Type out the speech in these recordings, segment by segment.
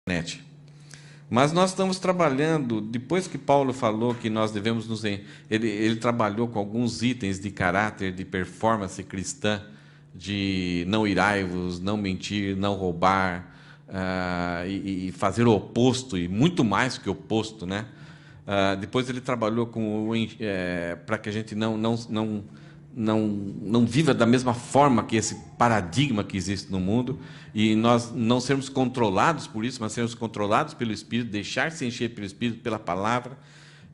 internet. Mas nós estamos trabalhando, depois que Paulo falou que nós devemos nos... Ele trabalhou com alguns itens de caráter, de performance cristã, de não irai-vos, não mentir, não roubar, e fazer o oposto, e muito mais que o oposto, né? Depois ele trabalhou com para que a gente não viva da mesma forma que esse paradigma que existe no mundo, e nós não sermos controlados por isso, mas sermos controlados pelo Espírito, deixar-se encher pelo Espírito, pela palavra.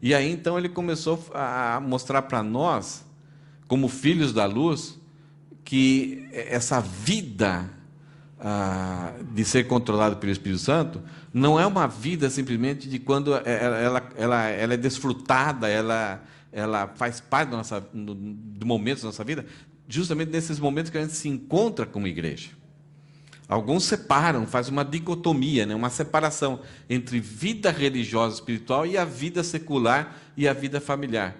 E aí, então, ele começou a mostrar para nós, como filhos da luz, que essa vida de ser controlado pelo Espírito Santo não é uma vida simplesmente de quando ela é desfrutada, ela faz parte do momento da nossa vida, justamente nesses momentos que a gente se encontra como igreja. Alguns separam, fazem uma dicotomia, né? Uma separação entre vida religiosa espiritual e a vida secular e a vida familiar.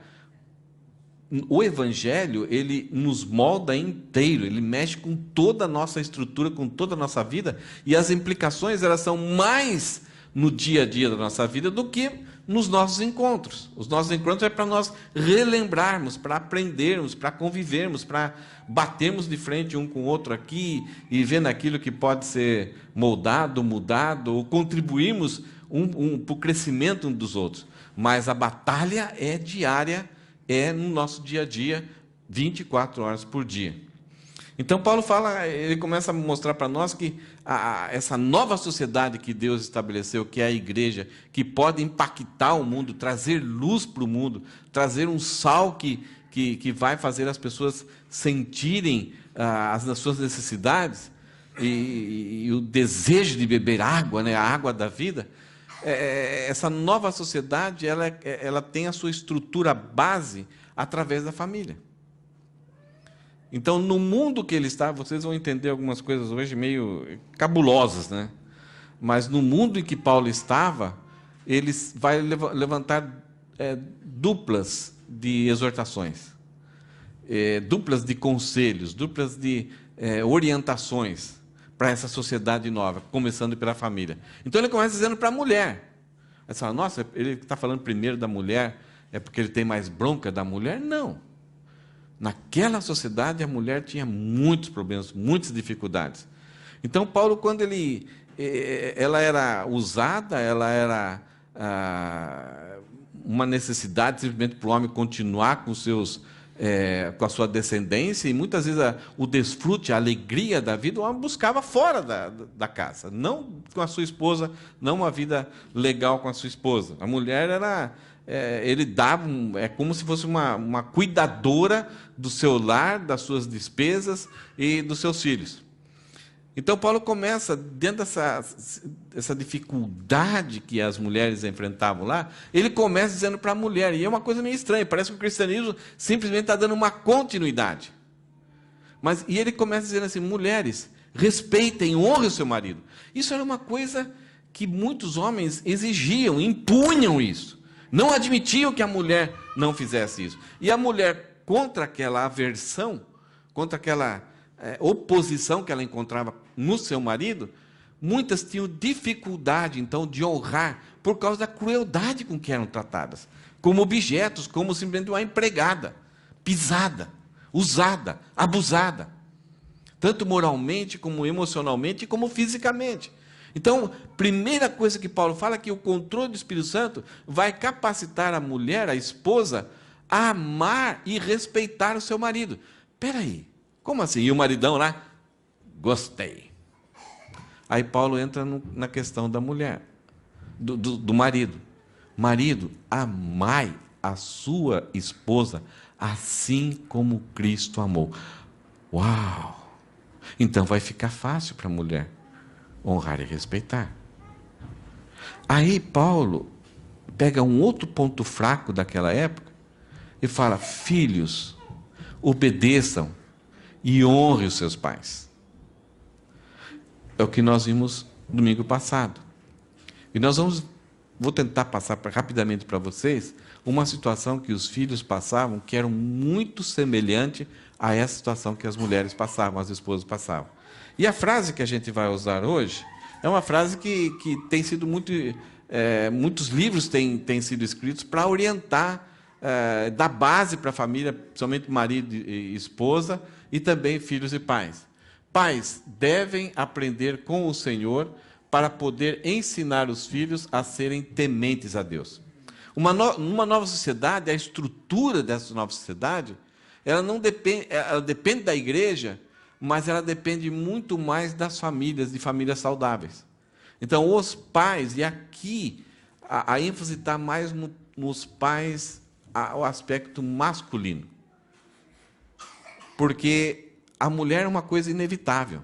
O Evangelho, ele nos molda inteiro, ele mexe com toda a nossa estrutura, com toda a nossa vida, e as implicações elas são mais no dia a dia da nossa vida do que nos nossos encontros. Os nossos encontros é para nós relembrarmos, para aprendermos, para convivermos, para batermos de frente um com o outro aqui e vendo aquilo que pode ser moldado, mudado, ou contribuirmos para o crescimento um dos outros. Mas a batalha é diária, é no nosso dia a dia, 24 horas por dia. Então, Paulo ele começa a mostrar para nós que essa nova sociedade que Deus estabeleceu, que é a igreja, que pode impactar o mundo, trazer luz para o mundo, trazer um sal que vai fazer as pessoas sentirem as suas necessidades e o desejo de beber água, né, a água da vida. Essa nova sociedade ela tem a sua estrutura base através da família. Então, no mundo que ele está, vocês vão entender algumas coisas hoje meio cabulosas, né? Mas no mundo em que Paulo estava, ele vai levantar duplas de exortações, duplas de conselhos, duplas de orientações para essa sociedade nova, começando pela família. Então, ele começa dizendo para a mulher. Aí você fala, nossa, ele está falando primeiro da mulher, é porque ele tem mais bronca da mulher? Não. Naquela sociedade, a mulher tinha muitos problemas, muitas dificuldades. Então, Paulo, quando ela era usada, ela era uma necessidade simplesmente para o homem continuar com a sua descendência, e muitas vezes o desfrute, a alegria da vida, o homem buscava fora da casa, não com a sua esposa, não uma vida legal com a sua esposa. A mulher ele dava, como se fosse uma cuidadora do seu lar, das suas despesas e dos seus filhos. Então, Paulo começa, dentro dessa dificuldade que as mulheres enfrentavam lá, ele começa dizendo para a mulher, e é uma coisa meio estranha, parece que o cristianismo simplesmente está dando uma continuidade. E ele começa dizendo assim, mulheres, respeitem, honrem o seu marido. Isso era uma coisa que muitos homens exigiam, impunham isso. Não admitiam que a mulher não fizesse isso. E a mulher, contra aquela aversão, contra aquela oposição que ela encontrava no seu marido, muitas tinham dificuldade, então, de honrar, por causa da crueldade com que eram tratadas. Como objetos, como simplesmente uma empregada, pisada, usada, abusada. Tanto moralmente, como emocionalmente, como fisicamente. Então, primeira coisa que Paulo fala é que o controle do Espírito Santo vai capacitar a mulher, a esposa, a amar e respeitar o seu marido. Espera aí, como assim? E o maridão lá? Gostei. Aí Paulo entra na questão da mulher, do marido. Marido, amai a sua esposa assim como Cristo amou. Uau! Então vai ficar fácil para a mulher honrar e respeitar. Aí Paulo pega um outro ponto fraco daquela época e fala, filhos, obedeçam e honrem os seus pais. É o que nós vimos domingo passado. E vou tentar passar rapidamente para vocês uma situação que os filhos passavam, que era muito semelhante a essa situação que as mulheres passavam, as esposas passavam. E a frase que a gente vai usar hoje É uma frase que tem sido muitos livros têm sido escritos para orientar, dar base para a família, principalmente marido e esposa, e também filhos e pais. Pais devem aprender com o Senhor para poder ensinar os filhos a serem tementes a Deus. Numa nova sociedade, a estrutura dessa nova sociedade, ela não depende, ela depende da igreja, mas ela depende muito mais das famílias, de famílias saudáveis. Então, os pais, e aqui a ênfase está mais nos pais, o aspecto masculino. Porque a mulher é uma coisa inevitável,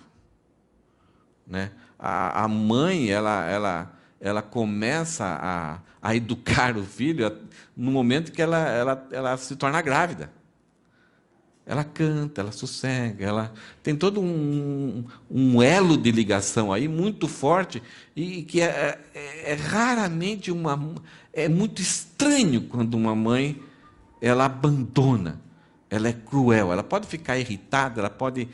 né? A mãe, ela começa a educar o filho no momento que ela se torna grávida. Ela canta, ela sossega, ela tem todo um elo de ligação aí muito forte e que raramente é muito estranho quando uma mãe ela abandona, ela é cruel, ela pode ficar irritada, ela pode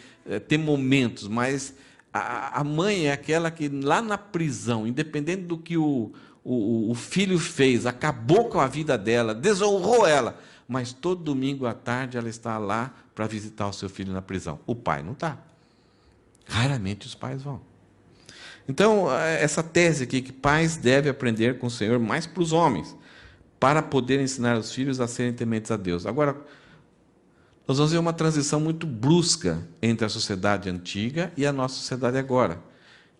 ter momentos, mas a mãe é aquela que lá na prisão, independente do que o filho fez, acabou com a vida dela, desonrou ela, mas todo domingo à tarde ela está lá para visitar o seu filho na prisão. O pai não está. Raramente os pais vão. Então, essa tese aqui, que pais devem aprender com o Senhor, mais para os homens, para poder ensinar os filhos a serem tementes a Deus. Agora, nós vamos ver uma transição muito brusca entre a sociedade antiga e a nossa sociedade agora.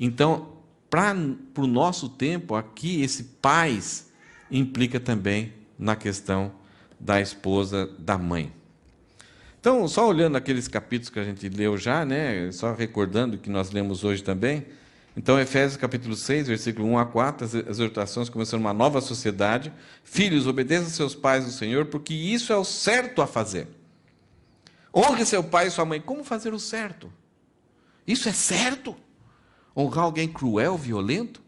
Então, para o nosso tempo, aqui, esse pais implica também na questão da esposa, da mãe. Então, só olhando aqueles capítulos que a gente leu já, né, só recordando que nós lemos hoje também. Então, Efésios capítulo 6, versículo 1 a 4, as exortações começando uma nova sociedade. Filhos, obedeçam seus pais no Senhor, porque isso é o certo a fazer. Honre seu pai e sua mãe. Como fazer o certo? Isso é certo? Honrar alguém cruel, violento?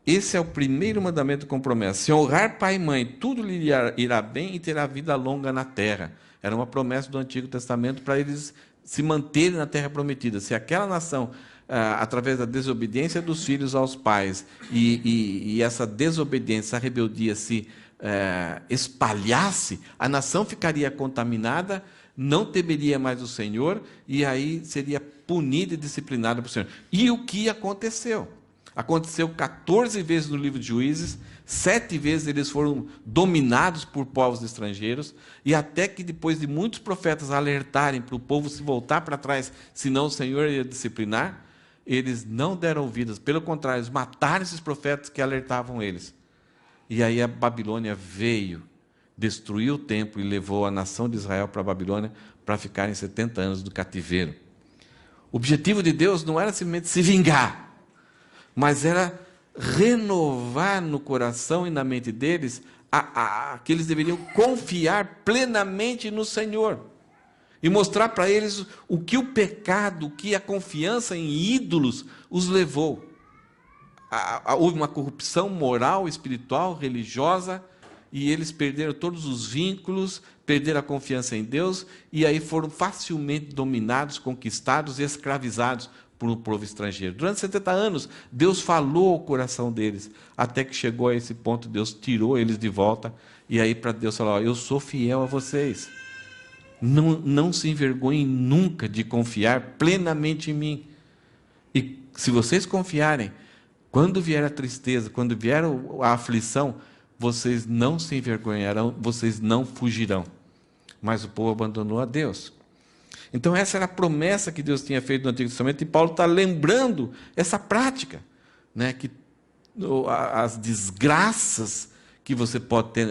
Esse é o primeiro mandamento com promessa. Se honrar pai e mãe, tudo lhe irá bem e terá vida longa na terra. Era uma promessa do Antigo Testamento para eles se manterem na terra prometida. Se aquela nação, através da desobediência dos filhos aos pais, e essa desobediência, essa rebeldia se espalhasse, a nação ficaria contaminada, não temeria mais o Senhor, e aí seria punida e disciplinada por Senhor. E o que aconteceu? Aconteceu 14 vezes no livro de Juízes, 7 vezes eles foram dominados por povos estrangeiros, e até que depois de muitos profetas alertarem para o povo se voltar para trás, senão o Senhor ia disciplinar, eles não deram ouvidos, pelo contrário, eles mataram esses profetas que alertavam eles. E aí a Babilônia veio, destruiu o templo e levou a nação de Israel para a Babilônia para ficarem 70 anos do cativeiro. O objetivo de Deus não era simplesmente se vingar, mas era renovar no coração e na mente deles que eles deveriam confiar plenamente no Senhor e mostrar para eles o que o pecado, o que a confiança em ídolos os levou. Houve uma corrupção moral, espiritual, religiosa, e eles perderam todos os vínculos, perderam a confiança em Deus, e aí foram facilmente dominados, conquistados e escravizados por um povo estrangeiro. Durante 70 anos, Deus falou ao coração deles, até que chegou a esse ponto, Deus tirou eles de volta, e aí para Deus falar, eu sou fiel a vocês. Não se envergonhem nunca de confiar plenamente em mim. E se vocês confiarem, quando vier a tristeza, quando vier a aflição, vocês não se envergonharão, vocês não fugirão. Mas o povo abandonou a Deus. Então essa era a promessa que Deus tinha feito no Antigo Testamento, e Paulo está lembrando essa prática, né, que as desgraças que você pode ter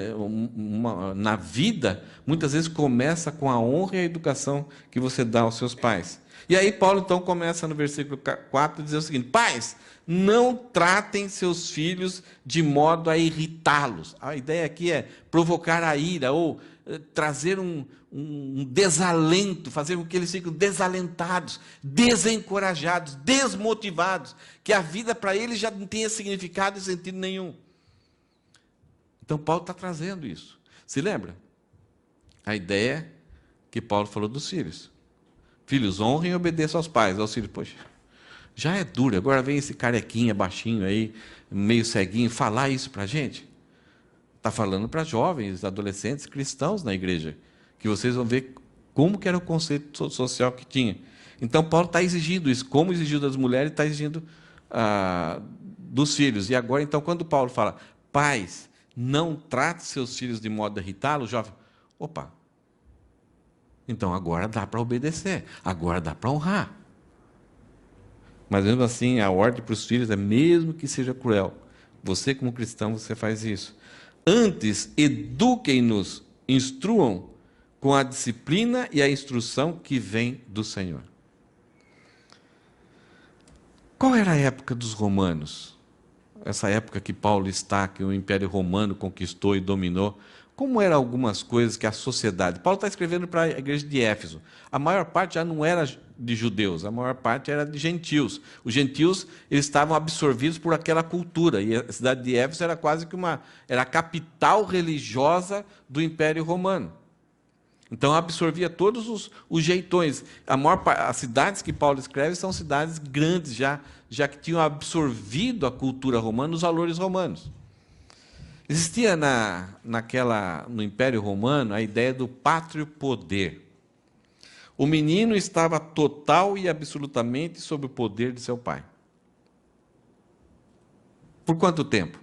na vida, muitas vezes começa com a honra e a educação que você dá aos seus pais. E aí Paulo então começa no versículo 4 a dizer o seguinte: pais, não tratem seus filhos de modo a irritá-los. A ideia aqui é provocar a ira, ou trazer um desalento, fazer com que eles fiquem desalentados, desencorajados, desmotivados, que a vida para eles já não tenha significado e sentido nenhum. Então Paulo está trazendo isso. Se lembra? A ideia que Paulo falou dos filhos. Filhos, honrem e obedeçam aos pais. Aos filhos, poxa, já é duro. Agora vem esse carequinha, baixinho aí, meio ceguinho, falar isso para a gente. Está falando para jovens, adolescentes, cristãos na igreja, que vocês vão ver como que era o conceito social que tinha. Então, Paulo está exigindo isso, como exigiu das mulheres, está exigindo dos filhos. E agora, então, quando Paulo fala, pais, não trate seus filhos de modo a irritá-los, jovem, opa, então agora dá para obedecer, agora dá para honrar. Mas mesmo assim, a ordem para os filhos é mesmo que seja cruel. Você, como cristão, você faz isso. Antes, eduquem-nos, instruam com a disciplina e a instrução que vem do Senhor. Qual era a época dos romanos? Essa época que Paulo está, que o Império Romano conquistou e dominou. Como eram algumas coisas que a sociedade... Paulo está escrevendo para a igreja de Éfeso. A maior parte já não era de judeus, a maior parte era de gentios. Os gentios eles estavam absorvidos por aquela cultura. E a cidade de Éfeso era quase que era a capital religiosa do Império Romano. Então absorvia todos os jeitões. As cidades que Paulo escreve são cidades grandes, já que tinham absorvido a cultura romana, os valores romanos. Existia no Império Romano a ideia do pátrio poder. O menino estava total e absolutamente sob o poder de seu pai. Por quanto tempo?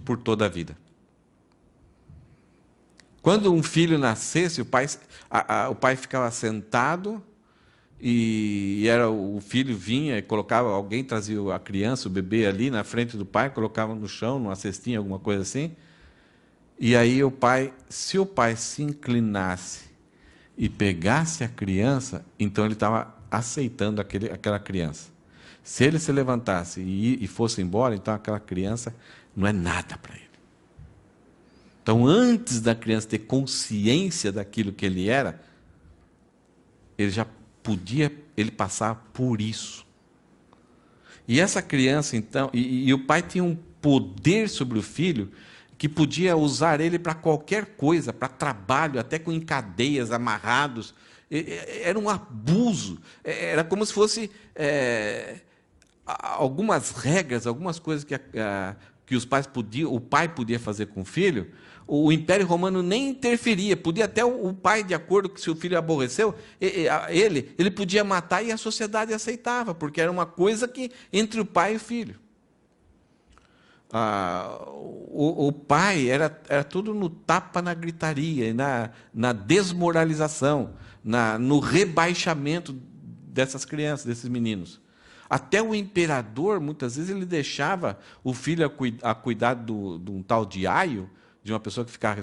Por toda a vida. Quando um filho nascesse, o pai ficava sentado e o filho vinha e colocava, alguém trazia a criança, o bebê ali na frente do pai, colocava no chão, numa cestinha, alguma coisa assim. E aí se o pai se inclinasse e pegasse a criança, então ele estava aceitando aquela criança. Se ele se levantasse e fosse embora, então aquela criança não é nada para ele. Então, antes da criança ter consciência daquilo que ele era, ele já podia passar por isso. E essa criança, então, e o pai tinha um poder sobre o filho que podia usar ele para qualquer coisa, para trabalho, até em cadeias, amarrados. Era um abuso. Era como se fosse algumas regras, algumas coisas que o pai podia fazer com o filho. O Império Romano nem interferia, podia até o pai, de acordo com se o filho aborreceu, ele podia matar e a sociedade aceitava, porque era uma coisa que entre o pai e o filho. O pai era tudo no tapa, na gritaria, na desmoralização, no rebaixamento dessas crianças, desses meninos. Até o imperador, muitas vezes, ele deixava o filho a cuidar de um tal de aio, de uma pessoa que ficava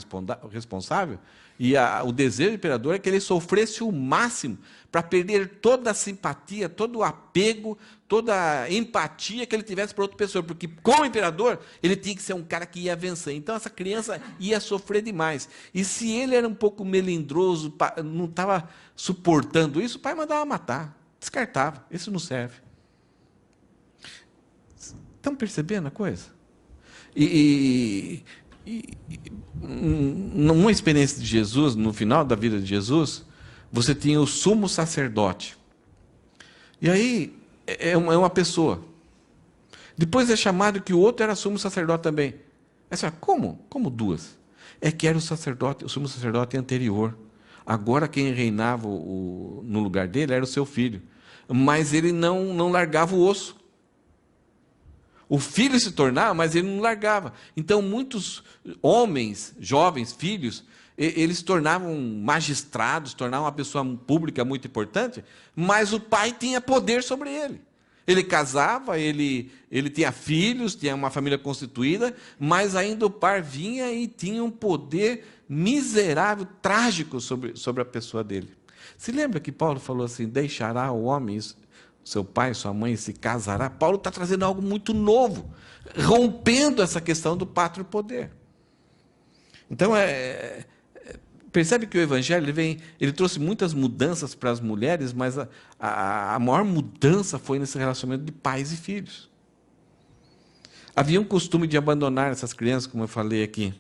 responsável, e o desejo do imperador é que ele sofresse o máximo para perder toda a simpatia, todo o apego, toda a empatia que ele tivesse para outra pessoa, porque como imperador, ele tinha que ser um cara que ia vencer. Então essa criança ia sofrer demais. E se ele era um pouco melindroso, não estava suportando isso, o pai mandava matar, descartava, isso não serve. Estão percebendo a coisa? Numa experiência de Jesus, no final da vida de Jesus, você tinha o sumo sacerdote. E aí é uma pessoa. Depois é chamado que o outro era sumo sacerdote também. Como? Como duas? É que era o sumo sacerdote anterior. Agora quem reinava no lugar dele era o seu filho. Mas ele não largava o osso. O filho se tornava, mas ele não largava. Então, muitos homens, jovens, filhos, eles se tornavam magistrados, tornavam uma pessoa pública muito importante, mas o pai tinha poder sobre ele. Ele casava, ele tinha filhos, tinha uma família constituída, mas ainda o pai vinha e tinha um poder miserável, trágico sobre a pessoa dele. Se lembra que Paulo falou assim, deixará o homem seu pai, sua mãe se casará? Paulo está trazendo algo muito novo, rompendo essa questão do pátrio poder. Então, percebe que o Evangelho ele trouxe muitas mudanças para as mulheres, mas a maior mudança foi nesse relacionamento de pais e filhos. Havia um costume de abandonar essas crianças, como eu falei aqui.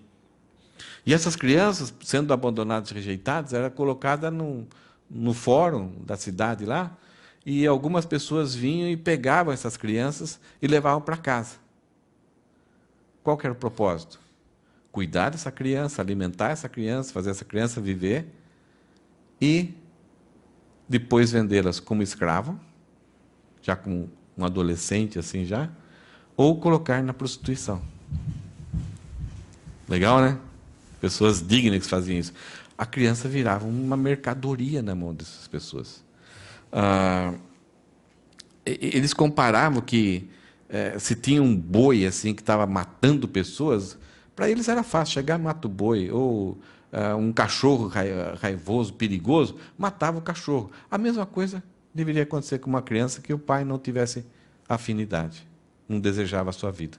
E essas crianças, sendo abandonadas e rejeitadas, era colocada no fórum da cidade lá, e algumas pessoas vinham e pegavam essas crianças e levavam para casa. Qual que era o propósito? Cuidar dessa criança, alimentar essa criança, fazer essa criança viver e depois vendê-las como escravo, já como um adolescente assim já, ou colocar na prostituição. Legal, né? Pessoas dignas que faziam isso. A criança virava uma mercadoria na mão dessas pessoas. Eles comparavam que se tinha um boi assim que estava matando pessoas, para eles era fácil chegar e matar o boi, ou um cachorro raivoso, perigoso, matava o cachorro. A mesma coisa deveria acontecer com uma criança que o pai não tivesse afinidade, não desejava a sua vida.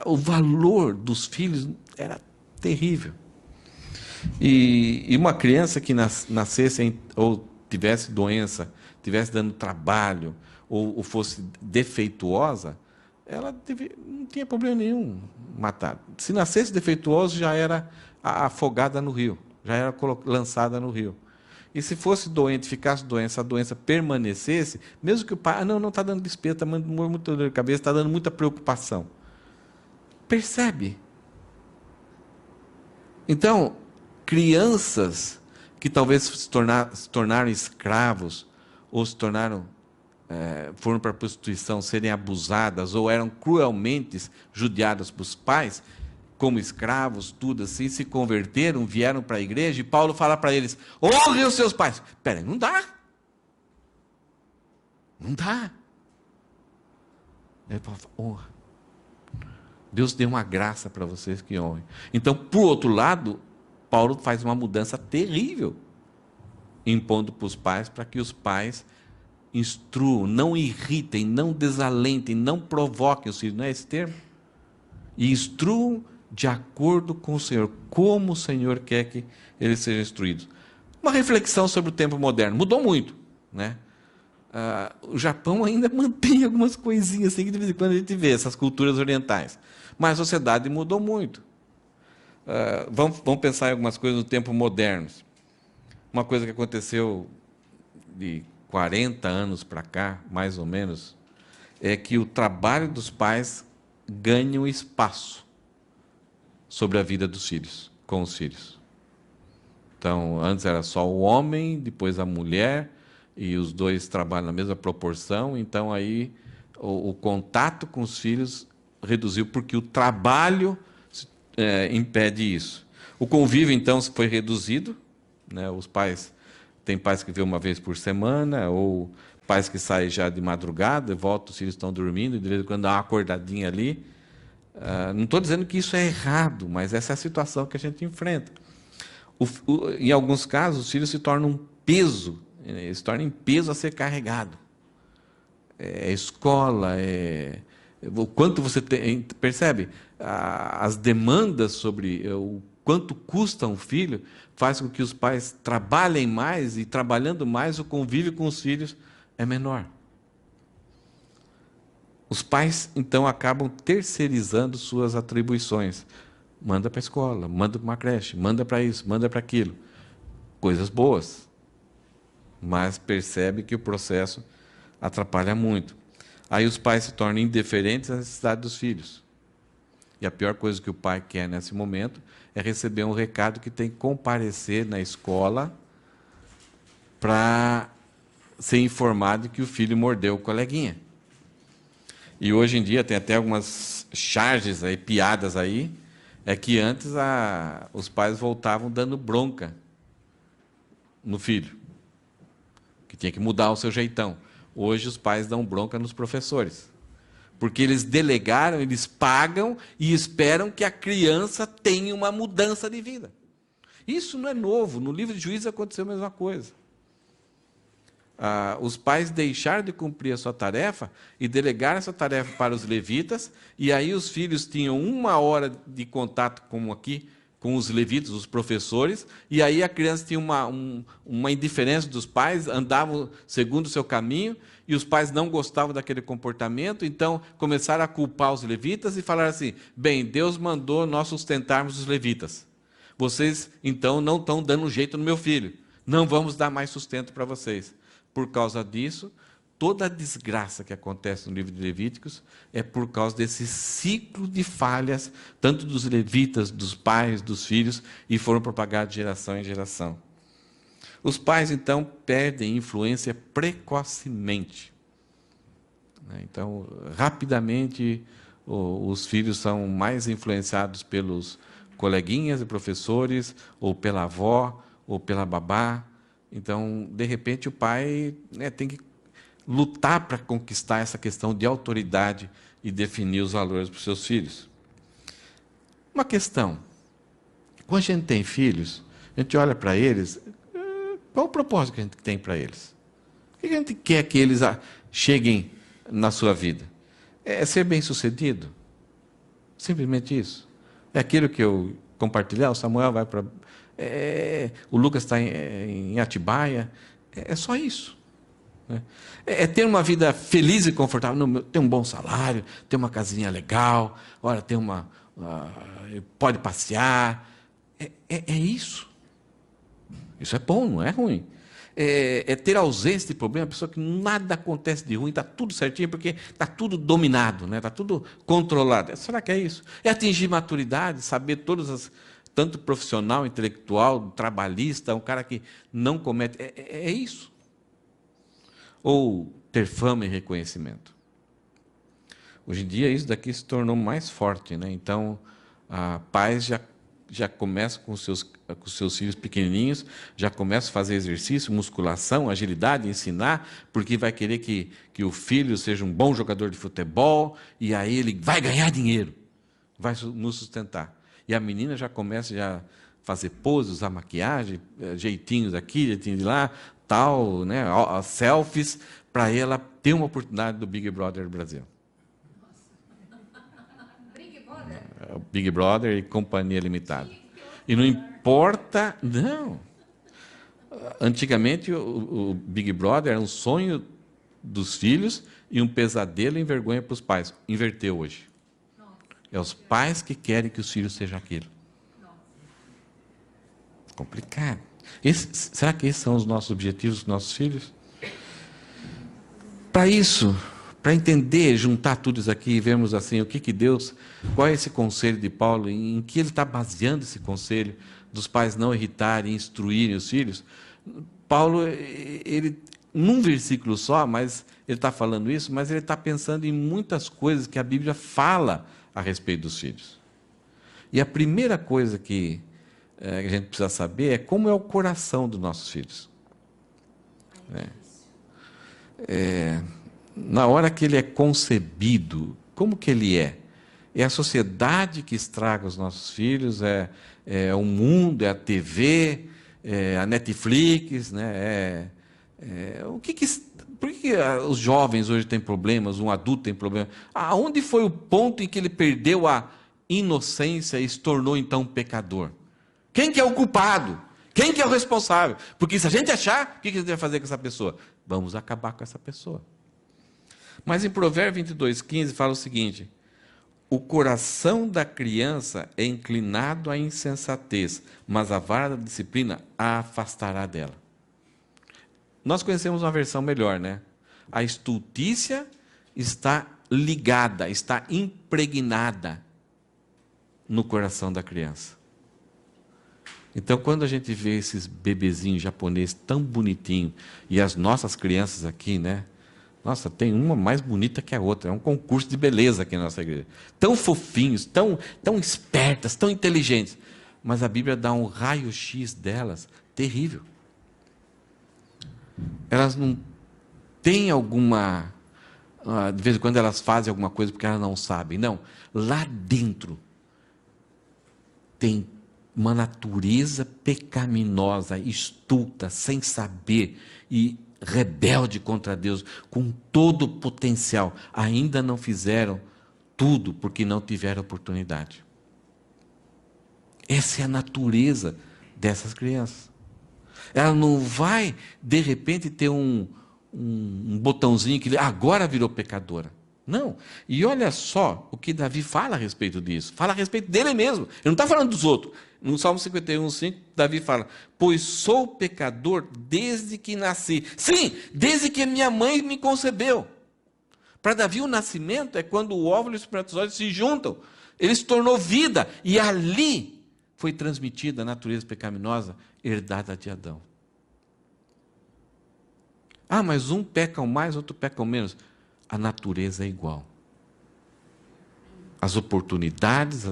O valor dos filhos era terrível. E uma criança que nascesse ou tivesse doença, tivesse dando trabalho, ou fosse defeituosa, ela não tinha problema nenhum matar. Se nascesse defeituoso, já era afogada no rio, já era lançada no rio. E se fosse doente, ficasse doente, se a doença permanecesse, mesmo que o pai, não está dando despejo, está dando muita dor de cabeça, está dando muita preocupação. Percebe? Então, crianças que talvez se tornaram escravos, ou se tornaram, foram para a prostituição, serem abusadas, ou eram cruelmente judiadas pelos pais, como escravos, tudo assim, se converteram, vieram para a igreja, e Paulo fala para eles, honrem os seus pais. Espera aí, não dá. Não dá. Aí Paulo fala, honra. Deus deu uma graça para vocês que honrem. Então, por outro lado, Paulo faz uma mudança terrível, impondo para os pais, para que os pais instruam, não irritem, não desalentem, não provoquem os filhos, não é esse termo? E instruam de acordo com o Senhor, como o Senhor quer que eles sejam instruídos. Uma reflexão sobre o tempo moderno, mudou muito, né? O Japão ainda mantém algumas coisinhas assim que de vez em quando a gente vê, essas culturas orientais. Mas a sociedade mudou muito. Vamos pensar em algumas coisas no tempo moderno. Uma coisa que aconteceu de 40 anos para cá, mais ou menos, é que o trabalho dos pais ganha um espaço sobre a vida dos filhos, com os filhos. Então, antes era só o homem, depois a mulher, e os dois trabalham na mesma proporção, então aí o contato com os filhos reduziu, porque o trabalho impede isso. O convívio, então, foi reduzido, né? Os pais, tem pais que vê uma vez por semana, ou pais que saem já de madrugada, voltam, os filhos estão dormindo, e de vez em quando dá uma acordadinha ali. Não estou dizendo que isso é errado, mas essa é a situação que a gente enfrenta. Em alguns casos, os filhos se tornam um peso, eles se tornam um peso a ser carregado. É escola, o quanto você tem, percebe? As demandas sobre o quanto custa um filho faz com que os pais trabalhem mais, e trabalhando mais, o convívio com os filhos é menor. Os pais, então, acabam terceirizando suas atribuições. Manda para a escola, manda para uma creche, manda para isso, manda para aquilo. Coisas boas. Mas percebe que o processo atrapalha muito. Aí os pais se tornam indiferentes às necessidades dos filhos. E a pior coisa que o pai quer nesse momento é receber um recado que tem que comparecer na escola para ser informado de que o filho mordeu o coleguinha. E hoje em dia tem até algumas charges aí, piadas aí, é que antes os pais voltavam dando bronca no filho, que tinha que mudar o seu jeitão. Hoje os pais dão bronca nos professores, porque eles delegaram, eles pagam e esperam que a criança tenha uma mudança de vida. Isso não é novo, no livro de Juízes aconteceu a mesma coisa. Os pais deixaram de cumprir a sua tarefa e delegaram essa tarefa para os levitas, e aí os filhos tinham 1 hora de contato, como aqui, com os levitas, os professores, e aí a criança tinha uma indiferença dos pais, andavam segundo o seu caminho, e os pais não gostavam daquele comportamento, então começaram a culpar os levitas e falaram assim, bem, Deus mandou nós sustentarmos os levitas. Vocês, então, não estão dando jeito no meu filho. Não vamos dar mais sustento para vocês. Por causa disso, toda a desgraça que acontece no livro de Levíticos é por causa desse ciclo de falhas, tanto dos levitas, dos pais, dos filhos, e foram propagados de geração em geração. Os pais, então, perdem influência precocemente. Então, rapidamente, os filhos são mais influenciados pelos coleguinhas e professores, ou pela avó, ou pela babá. Então, de repente, o pai, né, tem que lutar para conquistar essa questão de autoridade e definir os valores para os seus filhos. Uma questão: quando a gente tem filhos, a gente olha para eles, qual o propósito que a gente tem para eles? O que a gente quer que eles cheguem na sua vida? É ser bem-sucedido? Simplesmente isso. É aquilo que eu compartilhei, o Samuel vai para... o Lucas está em Atibaia. É só isso. É ter uma vida feliz e confortável, ter um bom salário, ter uma casinha legal, olha, ter pode passear. É isso. Isso é bom, não é ruim. É ter ausência de problema, a pessoa que nada acontece de ruim, está tudo certinho, porque está tudo dominado, né? Está tudo controlado. Será que é isso? É atingir maturidade, saber todas as... tanto profissional, intelectual, trabalhista, um cara que não comete... É isso. Ou ter fama e reconhecimento. Hoje em dia, isso daqui se tornou mais forte, né? Então, pais já começam com seus filhos pequenininhos, já começam a fazer exercício, musculação, agilidade, ensinar, porque vai querer que o filho seja um bom jogador de futebol, e aí ele vai ganhar dinheiro, vai nos sustentar. E a menina já começa a fazer poses, usar maquiagem, jeitinhos aqui, jeitinhos de lá, tal, né, selfies, para ela ter uma oportunidade do Big Brother Brasil. O Big Brother e Companhia Limitada. E não importa... Não. Antigamente, o Big Brother era um sonho dos filhos e um pesadelo e vergonha para os pais. Inverteu hoje. É os pais que querem que os filhos sejam aquilo. Complicado. Será que esses são os nossos objetivos dos nossos filhos? Para isso... Para entender, juntar tudo isso aqui e vermos assim, qual é esse conselho de Paulo, em que ele está baseando esse conselho dos pais não irritarem, instruírem os filhos. Paulo, ele, num versículo só, mas ele está falando isso, mas ele está pensando em muitas coisas que a Bíblia fala a respeito dos filhos. E a primeira coisa que a gente precisa saber é como é o coração dos nossos filhos. Na hora que ele é concebido, como que ele é? É a sociedade que estraga os nossos filhos, é o mundo, é a TV, é a Netflix, né? Por que os jovens hoje têm problemas, um adulto tem problemas? Aonde foi o ponto em que ele perdeu a inocência e se tornou então pecador? Quem que é o culpado? Quem que é o responsável? Porque se a gente achar, o que a gente vai fazer com essa pessoa? Vamos acabar com essa pessoa. Mas em Provérbios 22:15 fala o seguinte: o coração da criança é inclinado à insensatez, mas a vara da disciplina a afastará dela. Nós conhecemos uma versão melhor, né? A estultícia está ligada, está impregnada no coração da criança. Então, quando a gente vê esses bebezinhos japoneses tão bonitinhos, e as nossas crianças aqui, né? Nossa, tem uma mais bonita que a outra. É um concurso de beleza aqui na nossa igreja. Tão fofinhos, tão espertas, tão inteligentes. Mas a Bíblia dá um raio-x delas terrível. Elas não têm alguma... de vez em quando elas fazem alguma coisa porque elas não sabem. Não. Lá dentro tem uma natureza pecaminosa, estulta, sem saber e rebelde contra Deus, com todo o potencial. Ainda não fizeram tudo porque não tiveram oportunidade. Essa é a natureza dessas crianças. Ela não vai, de repente, ter um botãozinho que agora virou pecadora. Não. E olha só o que Davi fala a respeito disso. Fala a respeito dele mesmo. Ele não está falando dos outros. No Salmo 51:5, Davi fala: pois sou pecador desde que nasci. Sim, desde que minha mãe me concebeu. Para Davi, o nascimento é quando o óvulo e os espermatozoides se juntam. Ele se tornou vida, e ali foi transmitida a natureza pecaminosa herdada de Adão. Ah, mas um peca mais, outro peca menos. A natureza é igual. As oportunidades,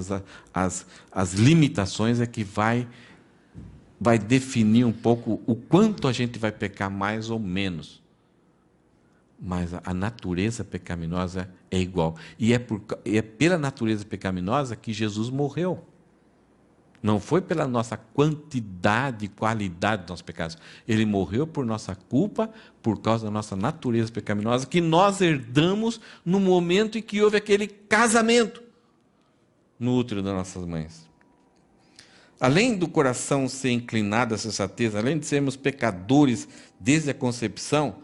as limitações é que vai definir um pouco o quanto a gente vai pecar mais ou menos. Mas a natureza pecaminosa é igual. E é pela natureza pecaminosa que Jesus morreu. Não foi pela nossa quantidade e qualidade dos nossos pecados. Ele morreu por nossa culpa, por causa da nossa natureza pecaminosa, que nós herdamos no momento em que houve aquele casamento no útero das nossas mães. Além do coração ser inclinado à sensatez, além de sermos pecadores desde a concepção,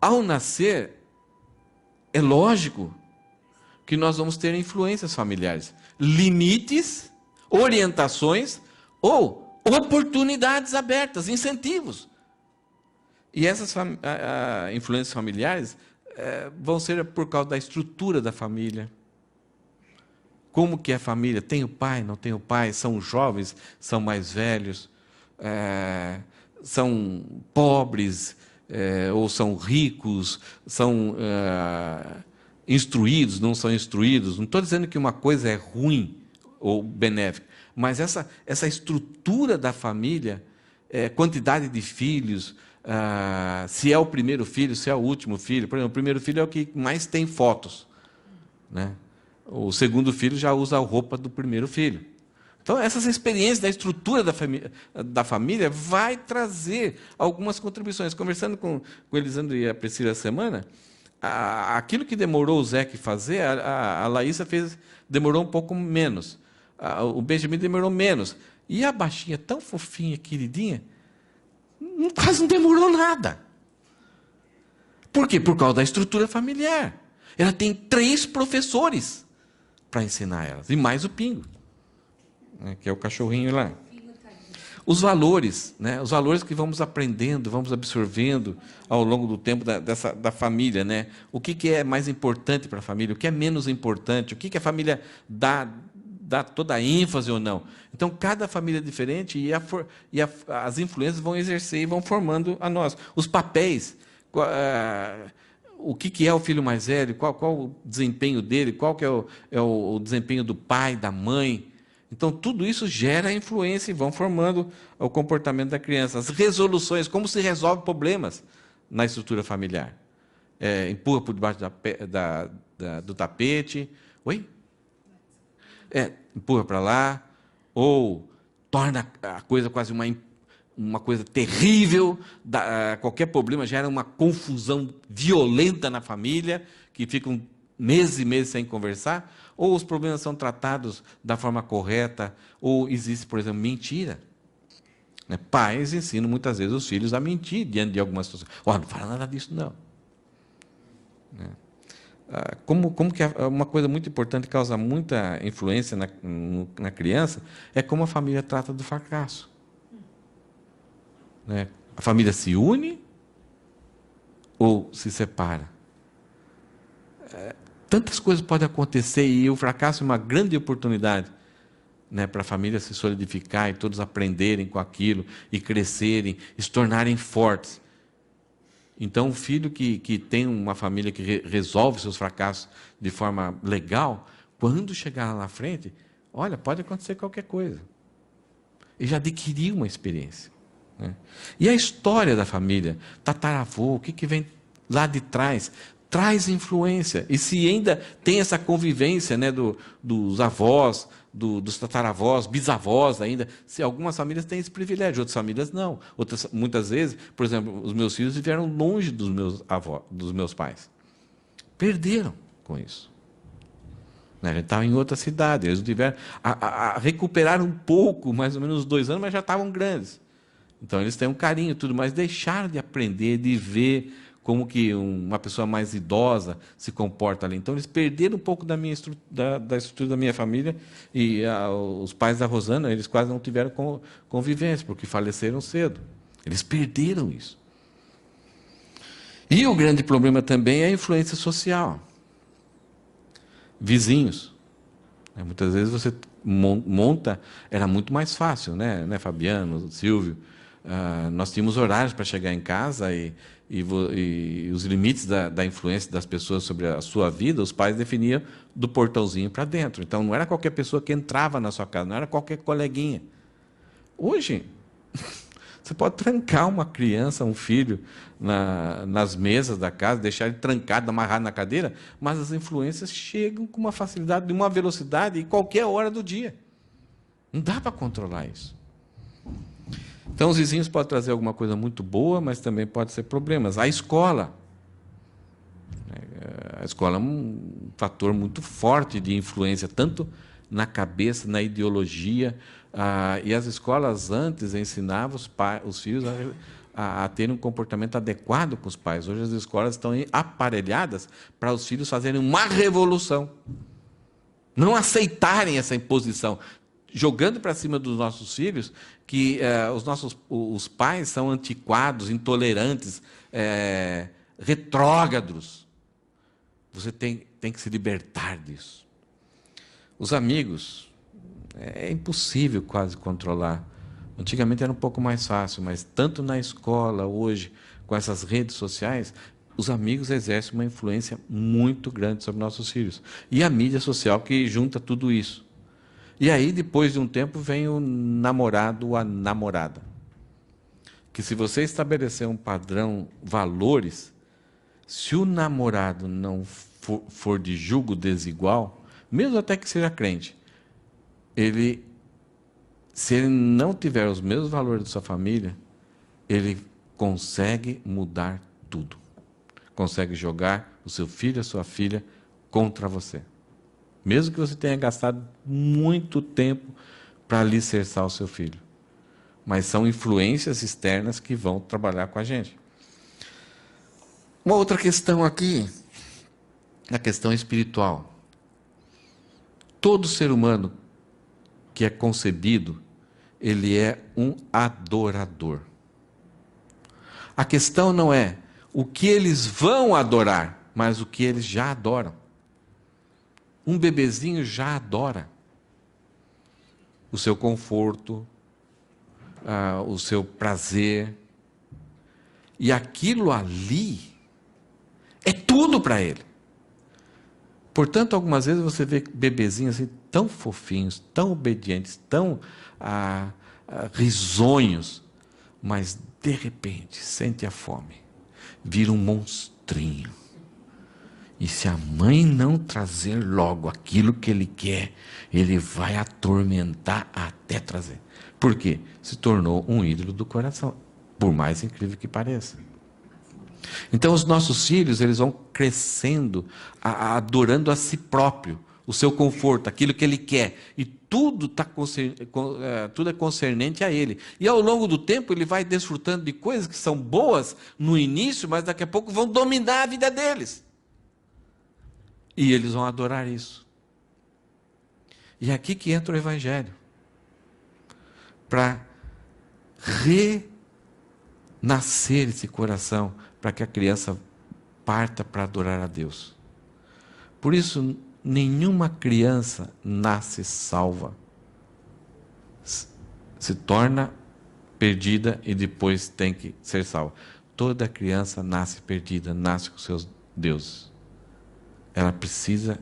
ao nascer, é lógico que nós vamos ter influências familiares, limites, orientações ou oportunidades abertas, incentivos. E essas influências familiares vão ser por causa da estrutura da família. Como que é a família? Tem o pai, não tem o pai? São jovens, são mais velhos? São pobres ou são ricos? São instruídos, não são instruídos? Não estou dizendo que uma coisa é ruim ou benéfica, mas essa estrutura da família, quantidade de filhos, se é o primeiro filho, se é o último filho. Por exemplo, o primeiro filho é o que mais tem fotos, né? O segundo filho já usa a roupa do primeiro filho. Então, essas experiências da estrutura da família vai trazer algumas contribuições. Conversando com o Elisandro e a Priscila essa semana, aquilo que demorou o Zé fazer, a Laísa demorou um pouco menos. O Benjamin demorou menos. E a baixinha, tão fofinha, queridinha, quase não demorou nada. Por quê? Por causa da estrutura familiar. Ela tem 3 professores para ensinar elas, e mais o Pingo, né, que é o cachorrinho lá. Os valores, né, os valores que vamos aprendendo, vamos absorvendo ao longo do tempo da família, né? O que é mais importante para a família, o que é menos importante, o que a família dá toda a ênfase ou não. Então, cada família é diferente e as influências vão exercer e vão formando a nós. Os papéis, o que é o filho mais velho, qual o desempenho dele, qual que é o desempenho do pai, da mãe. Então, tudo isso gera influência e vão formando o comportamento da criança. As resoluções, como se resolve problemas na estrutura familiar. Empurra por debaixo do tapete. Oi? Empurra para lá, ou torna a coisa quase uma coisa terrível, qualquer problema gera uma confusão violenta na família, que ficam meses e meses sem conversar, ou os problemas são tratados da forma correta, ou existe, por exemplo, mentira. Pais ensinam muitas vezes os filhos a mentir diante de algumas situações. Não fala nada disso, não. Como que uma coisa muito importante que causa muita influência na criança é como a família trata do fracasso. A família se une ou se separa. Tantas coisas podem acontecer e o fracasso é uma grande oportunidade, para a família se solidificar e todos aprenderem com aquilo e crescerem e se tornarem fortes. Então, o filho que tem uma família que resolve seus fracassos de forma legal, quando chegar lá na frente, pode acontecer qualquer coisa. Ele já adquiriu uma experiência. E a história da família, tataravô, o que vem lá de trás, traz influência. E se ainda tem essa convivência, dos avós, dos tataravós, bisavós ainda, se algumas famílias têm esse privilégio, outras famílias não. Muitas vezes, por exemplo, os meus filhos vieram longe dos meus pais. Perderam com isso. A gente estava em outra cidade, eles tiveram a recuperar um pouco, mais ou menos 2 anos, mas já estavam grandes. Então, eles têm um carinho e tudo, mas deixaram de aprender, de ver como que uma pessoa mais idosa se comporta ali. Então, eles perderam um pouco da estrutura da minha família, e os pais da Rosana, eles quase não tiveram convivência, porque faleceram cedo. Eles perderam isso. E o grande problema também é a influência social. Vizinhos. Muitas vezes você monta, era muito mais fácil, né, Fabiano, Silvio? Nós tínhamos horários para chegar em casa e os limites da influência das pessoas sobre a sua vida, os pais definiam do portãozinho para dentro. Então, não era qualquer pessoa que entrava na sua casa, não era qualquer coleguinha. Hoje, você pode trancar uma criança, um filho, nas mesas da casa, deixar ele trancado, amarrado na cadeira, mas as influências chegam com uma facilidade, de uma velocidade, em qualquer hora do dia. Não dá para controlar isso. Então, os vizinhos podem trazer alguma coisa muito boa, mas também pode ser problemas. A escola. A escola é um fator muito forte de influência, tanto na cabeça, na ideologia. E as escolas antes ensinavam os filhos a terem um comportamento adequado com os pais. Hoje as escolas estão aparelhadas para os filhos fazerem uma revolução. Não aceitarem essa imposição. Jogando para cima dos nossos filhos que os pais são antiquados, intolerantes, retrógrados. Você tem que se libertar disso. Os amigos, é impossível quase controlar. Antigamente era um pouco mais fácil, mas tanto na escola, hoje, com essas redes sociais, os amigos exercem uma influência muito grande sobre nossos filhos. E a mídia social que junta tudo isso. E aí, depois de um tempo, vem o namorado ou a namorada. Que se você estabelecer um padrão, valores, se o namorado não for de julgo desigual, mesmo até que seja crente, se ele não tiver os mesmos valores da sua família, ele consegue mudar tudo. Consegue jogar o seu filho, a sua filha, contra você. Mesmo que você tenha gastado muito tempo para alicerçar o seu filho. Mas são influências externas que vão trabalhar com a gente. Uma outra questão aqui, a questão espiritual. Todo ser humano que é concebido, ele é um adorador. A questão não é o que eles vão adorar, mas o que eles já adoram. Um bebezinho já adora o seu conforto, o seu prazer. E aquilo ali é tudo para ele. Portanto, algumas vezes você vê bebezinhos assim, tão fofinhos, tão obedientes, tão risonhos, mas de repente sente a fome, vira um monstrinho. E se a mãe não trazer logo aquilo que ele quer, ele vai atormentar até trazer. Por quê? Se tornou um ídolo do coração, por mais incrível que pareça. Então, os nossos filhos, eles vão crescendo, adorando a si próprio, o seu conforto, aquilo que ele quer. E tudo é concernente a ele. E ao longo do tempo, ele vai desfrutando de coisas que são boas no início, mas daqui a pouco vão dominar a vida deles. E eles vão adorar isso. E é aqui que entra o Evangelho. Para renascer esse coração, para que a criança parta para adorar a Deus. Por isso, nenhuma criança nasce salva. Se torna perdida e depois tem que ser salva. Toda criança nasce perdida, nasce com seus deuses. Ela precisa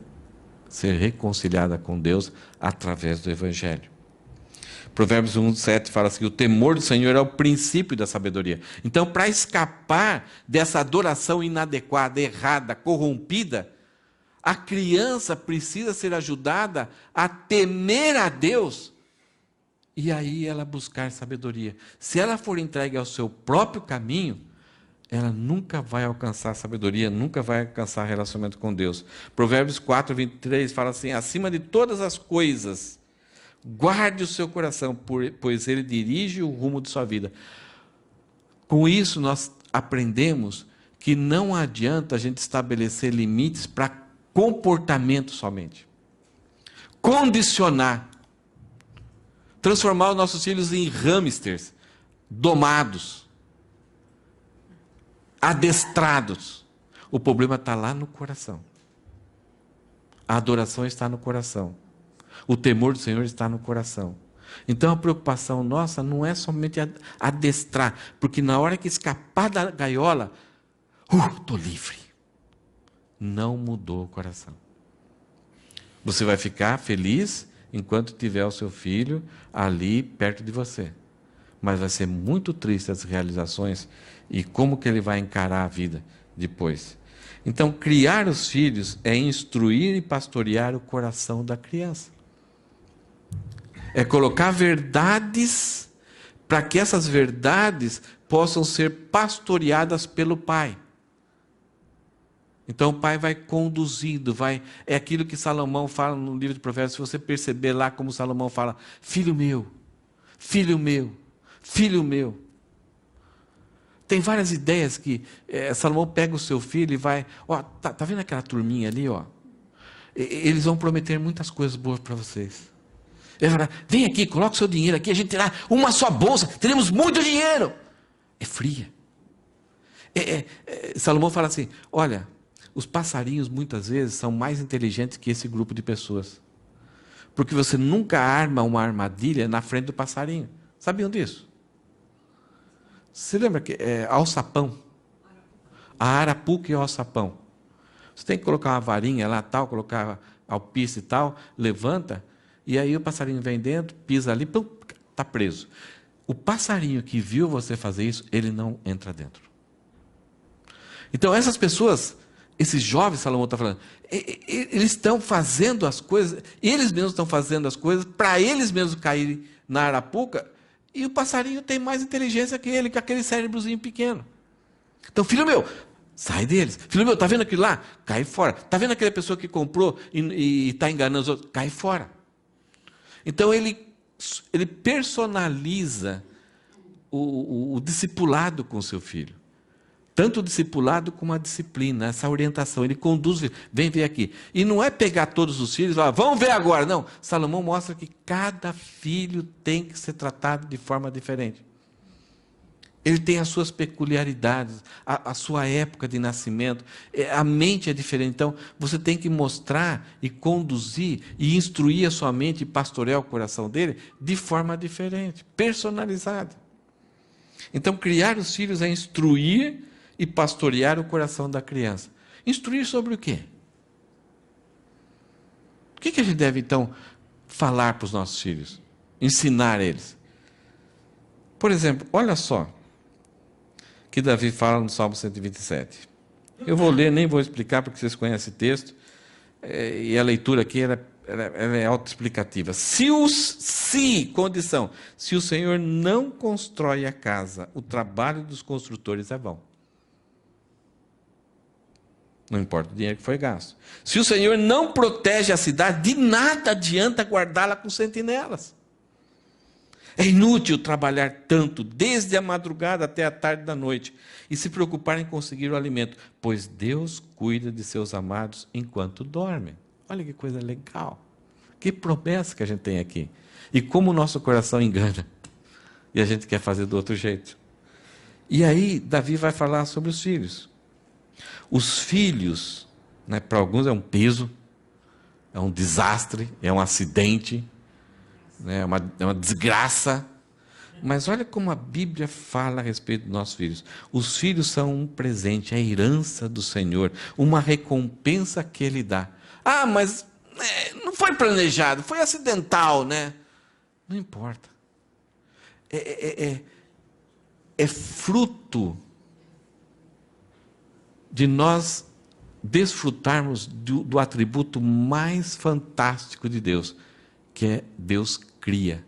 ser reconciliada com Deus através do Evangelho. Provérbios 1:7 fala assim: o temor do Senhor é o princípio da sabedoria. Então, para escapar dessa adoração inadequada, errada, corrompida, a criança precisa ser ajudada a temer a Deus e aí ela buscar sabedoria. Se ela for entregue ao seu próprio caminho, ela nunca vai alcançar sabedoria, nunca vai alcançar relacionamento com Deus. Provérbios 4:23 fala assim: acima de todas as coisas, guarde o seu coração, pois ele dirige o rumo de sua vida. Com isso, nós aprendemos que não adianta a gente estabelecer limites para comportamento somente. Condicionar. Transformar os nossos filhos em hamsters, domados, adestrados. O problema está lá no coração. A adoração está no coração. O temor do Senhor está no coração. Então a preocupação nossa não é somente adestrar, porque na hora que escapar da gaiola, estou livre. Não mudou o coração. Você vai ficar feliz enquanto tiver o seu filho ali perto de você. Mas vai ser muito triste as realizações e como que ele vai encarar a vida depois. Então, criar os filhos é instruir e pastorear o coração da criança. É colocar verdades para que essas verdades possam ser pastoreadas pelo pai. Então o pai vai conduzindo, é aquilo que Salomão fala no livro de Provérbios, se você perceber lá como Salomão fala, filho meu, filho meu, filho meu. Tem várias ideias que Salomão pega o seu filho e vai, tá vendo aquela turminha ali, ó? Eles vão prometer muitas coisas boas para vocês. Ele vai falar, vem aqui, coloca o seu dinheiro aqui, a gente terá uma só bolsa, teremos muito dinheiro. É fria. Salomão fala assim, olha, os passarinhos muitas vezes são mais inteligentes que esse grupo de pessoas. Porque você nunca arma uma armadilha na frente do passarinho. Sabiam disso? Você lembra que alçapão? A arapuca e o alçapão. Você tem que colocar uma varinha lá, tal, colocar alpice e tal, levanta, e aí o passarinho vem dentro, pisa ali, está preso. O passarinho que viu você fazer isso, ele não entra dentro. Então essas pessoas, esses jovens, Salomão está falando, eles estão fazendo as coisas, eles mesmos estão fazendo as coisas para eles mesmos caírem na arapuca, e o passarinho tem mais inteligência que ele, com aquele cérebrozinho pequeno. Então, filho meu, sai deles. Filho meu, está vendo aquilo lá? Cai fora. Está vendo aquela pessoa que comprou e está enganando os outros? Cai fora. Então, ele personaliza o discipulado com o seu filho. Tanto o discipulado como a disciplina, essa orientação. Ele conduz, vem ver aqui. E não é pegar todos os filhos e falar, vamos ver agora. Não, Salomão mostra que cada filho tem que ser tratado de forma diferente. Ele tem as suas peculiaridades, a sua época de nascimento, a mente é diferente. Então, você tem que mostrar e conduzir e instruir a sua mente e pastorear o coração dele de forma diferente, personalizada. Então, criar os filhos é instruir e pastorear o coração da criança. Instruir sobre o quê? O que a gente deve, então, falar para os nossos filhos? Ensinar eles? Por exemplo, olha só que Davi fala no Salmo 127. Eu vou ler, nem vou explicar, porque vocês conhecem o texto, e a leitura aqui ela é autoexplicativa. Se o Senhor não constrói a casa, o trabalho dos construtores é vão. Não importa o dinheiro que foi gasto. Se o Senhor não protege a cidade, de nada adianta guardá-la com sentinelas. É inútil trabalhar tanto, desde a madrugada até a tarde da noite, e se preocupar em conseguir o alimento, pois Deus cuida de seus amados enquanto dormem. Olha que coisa legal. Que promessa que a gente tem aqui. E como o nosso coração engana. E a gente quer fazer do outro jeito. E aí, Davi vai falar sobre os filhos. Os filhos, né, para alguns é um peso, é um desastre, é um acidente, né, é uma desgraça. Mas olha como a Bíblia fala a respeito dos nossos filhos. Os filhos são um presente, a herança do Senhor, uma recompensa que Ele dá. Ah, mas não foi planejado, foi acidental, né? Não importa. É fruto de nós desfrutarmos do atributo mais fantástico de Deus, que é Deus cria.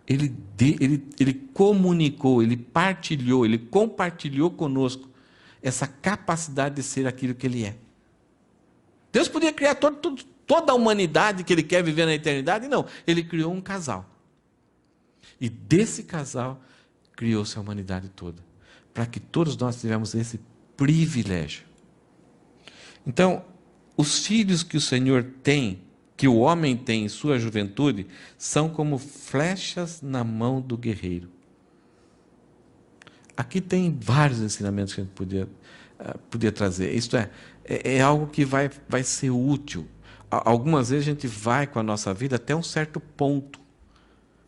Ele comunicou, ele partilhou, ele compartilhou conosco essa capacidade de ser aquilo que Ele é. Deus podia criar toda a humanidade que Ele quer viver na eternidade, não. Ele criou um casal. E desse casal criou-se a humanidade toda, para que todos nós tivemos esse privilégio. Então, os filhos que o Senhor tem, que o homem tem em sua juventude, são como flechas na mão do guerreiro. Aqui tem vários ensinamentos que a gente podia trazer. Isto é algo que vai ser útil. Algumas vezes a gente vai com a nossa vida até um certo ponto.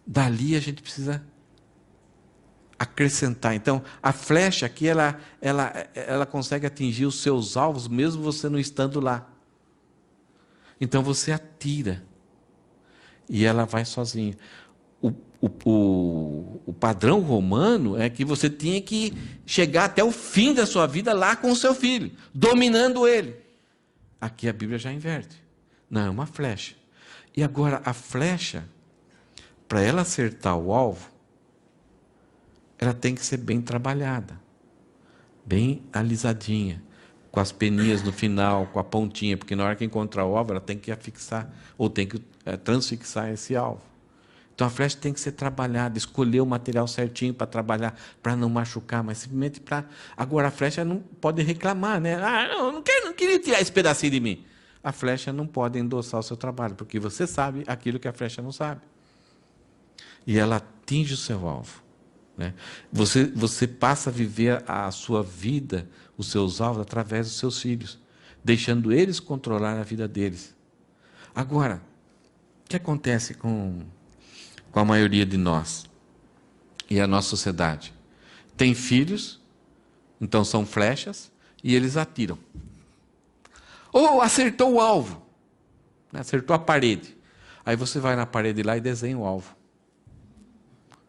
Dali a gente precisa acrescentar. Então, a flecha aqui, ela consegue atingir os seus alvos, mesmo você não estando lá. Então, você atira. E ela vai sozinha. O padrão romano é que você tinha que chegar até o fim da sua vida lá com o seu filho, dominando ele. Aqui a Bíblia já inverte. Não, é uma flecha. E agora, a flecha, para ela acertar o alvo, ela tem que ser bem trabalhada, bem alisadinha, com as peninhas no final, com a pontinha, porque na hora que encontrar o alvo, ela tem que afixar, ou tem que transfixar esse alvo. Então a flecha tem que ser trabalhada, escolher o material certinho para trabalhar, para não machucar, mas simplesmente para... Agora a flecha não pode reclamar, né? Eu não queria tirar esse pedacinho de mim. A flecha não pode endossar o seu trabalho, porque você sabe aquilo que a flecha não sabe. E ela atinge o seu alvo. Né? Você passa a viver a sua vida, os seus alvos, através dos seus filhos, deixando eles controlar a vida deles. Agora, o que acontece com a maioria de nós e a nossa sociedade? Tem filhos, então são flechas, e eles atiram. Ou acertou o alvo, né? Acertou a parede. Aí você vai na parede lá e desenha o alvo.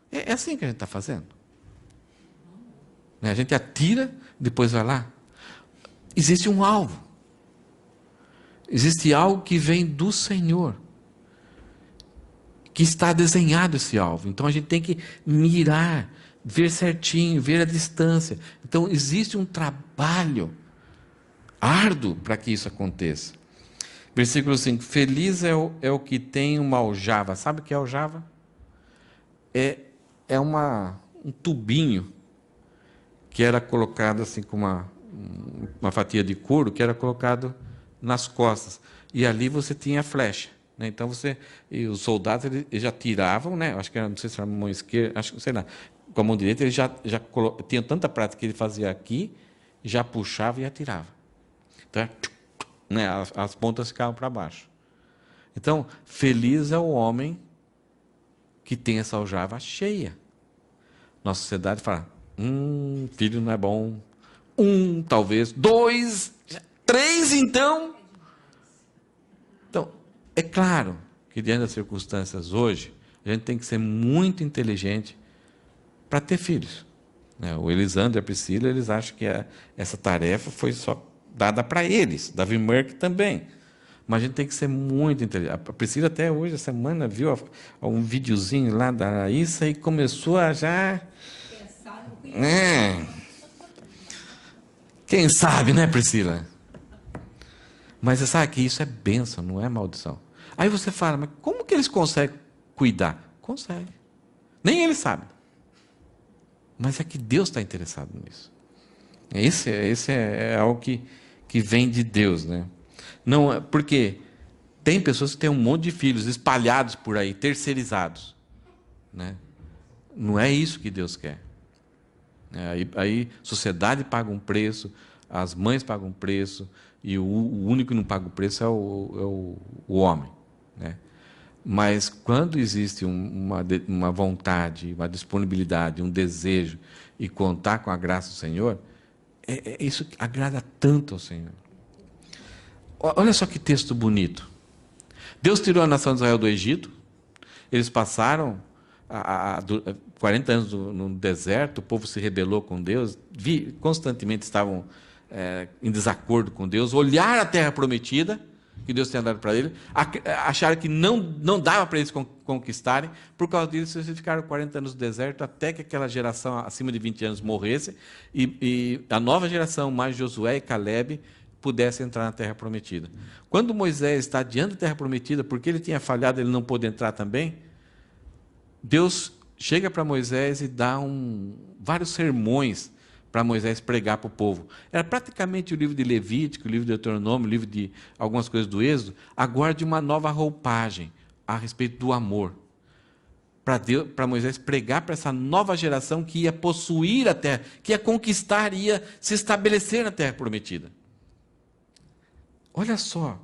É assim que a gente está fazendo. A gente atira, depois vai lá. Existe um alvo. Existe algo que vem do Senhor, que está desenhado esse alvo. Então a gente tem que mirar, ver certinho, ver a distância. Então existe um trabalho árduo para que isso aconteça. Versículo 5. Feliz é o que tem uma aljava. Sabe o que é aljava? É um tubinho que era colocado assim com uma fatia de couro, que era colocado nas costas. E ali você tinha a flecha. Né? Então e os soldados eles já tiravam, né? Acho que era, não sei se era a mão esquerda, acho que sei lá, com a mão direita ele já tinha tanta prática que ele fazia aqui, já puxava e atirava. Então, né? As pontas ficavam para baixo. Então, feliz é o homem que tem essa aljava cheia. Nossa sociedade fala, filho não é bom. 1, talvez. 2, 3, então. Então, é claro que diante das circunstâncias hoje, a gente tem que ser muito inteligente para ter filhos. O Elisandro e a Priscila, eles acham que essa tarefa foi só dada para eles. Davi Merck também. Mas a gente tem que ser muito inteligente. A Priscila até hoje, essa semana, viu um videozinho lá da Raíssa e começou a já... Quem sabe, né, Priscila? Mas você sabe que isso é bênção, não é maldição. Aí você fala, mas como que eles conseguem cuidar? Conseguem. Nem eles sabem. Mas é que Deus está interessado nisso. Esse é algo que vem de Deus, né? Não, porque tem pessoas que têm um monte de filhos espalhados por aí, terceirizados. Né? Não é isso que Deus quer. Aí a sociedade paga um preço, as mães pagam um preço, e o único que não paga o preço é o homem. Né? Mas quando existe uma vontade, uma disponibilidade, um desejo, e contar com a graça do Senhor, isso agrada tanto ao Senhor. Olha só que texto bonito. Deus tirou a nação de Israel do Egito, eles passaram 40 anos no deserto, o povo se rebelou com Deus, constantemente estavam em desacordo com Deus, olharam a terra prometida, que Deus tinha dado para eles, acharam que não dava para eles conquistarem, por causa disso eles ficaram 40 anos no deserto, até que aquela geração acima de 20 anos morresse, e a nova geração, mais Josué e Caleb, pudesse entrar na terra prometida. Quando Moisés está diante da terra prometida, porque ele tinha falhado, ele não pôde entrar também, Deus chega para Moisés e dá vários sermões para Moisés pregar para o povo. Era praticamente o livro de Levítico, o livro de Deuteronômio, o livro de algumas coisas do Êxodo, agora de uma nova roupagem a respeito do amor. Para Moisés pregar para essa nova geração que ia possuir a terra, que ia conquistar, ia se estabelecer na terra prometida. Olha só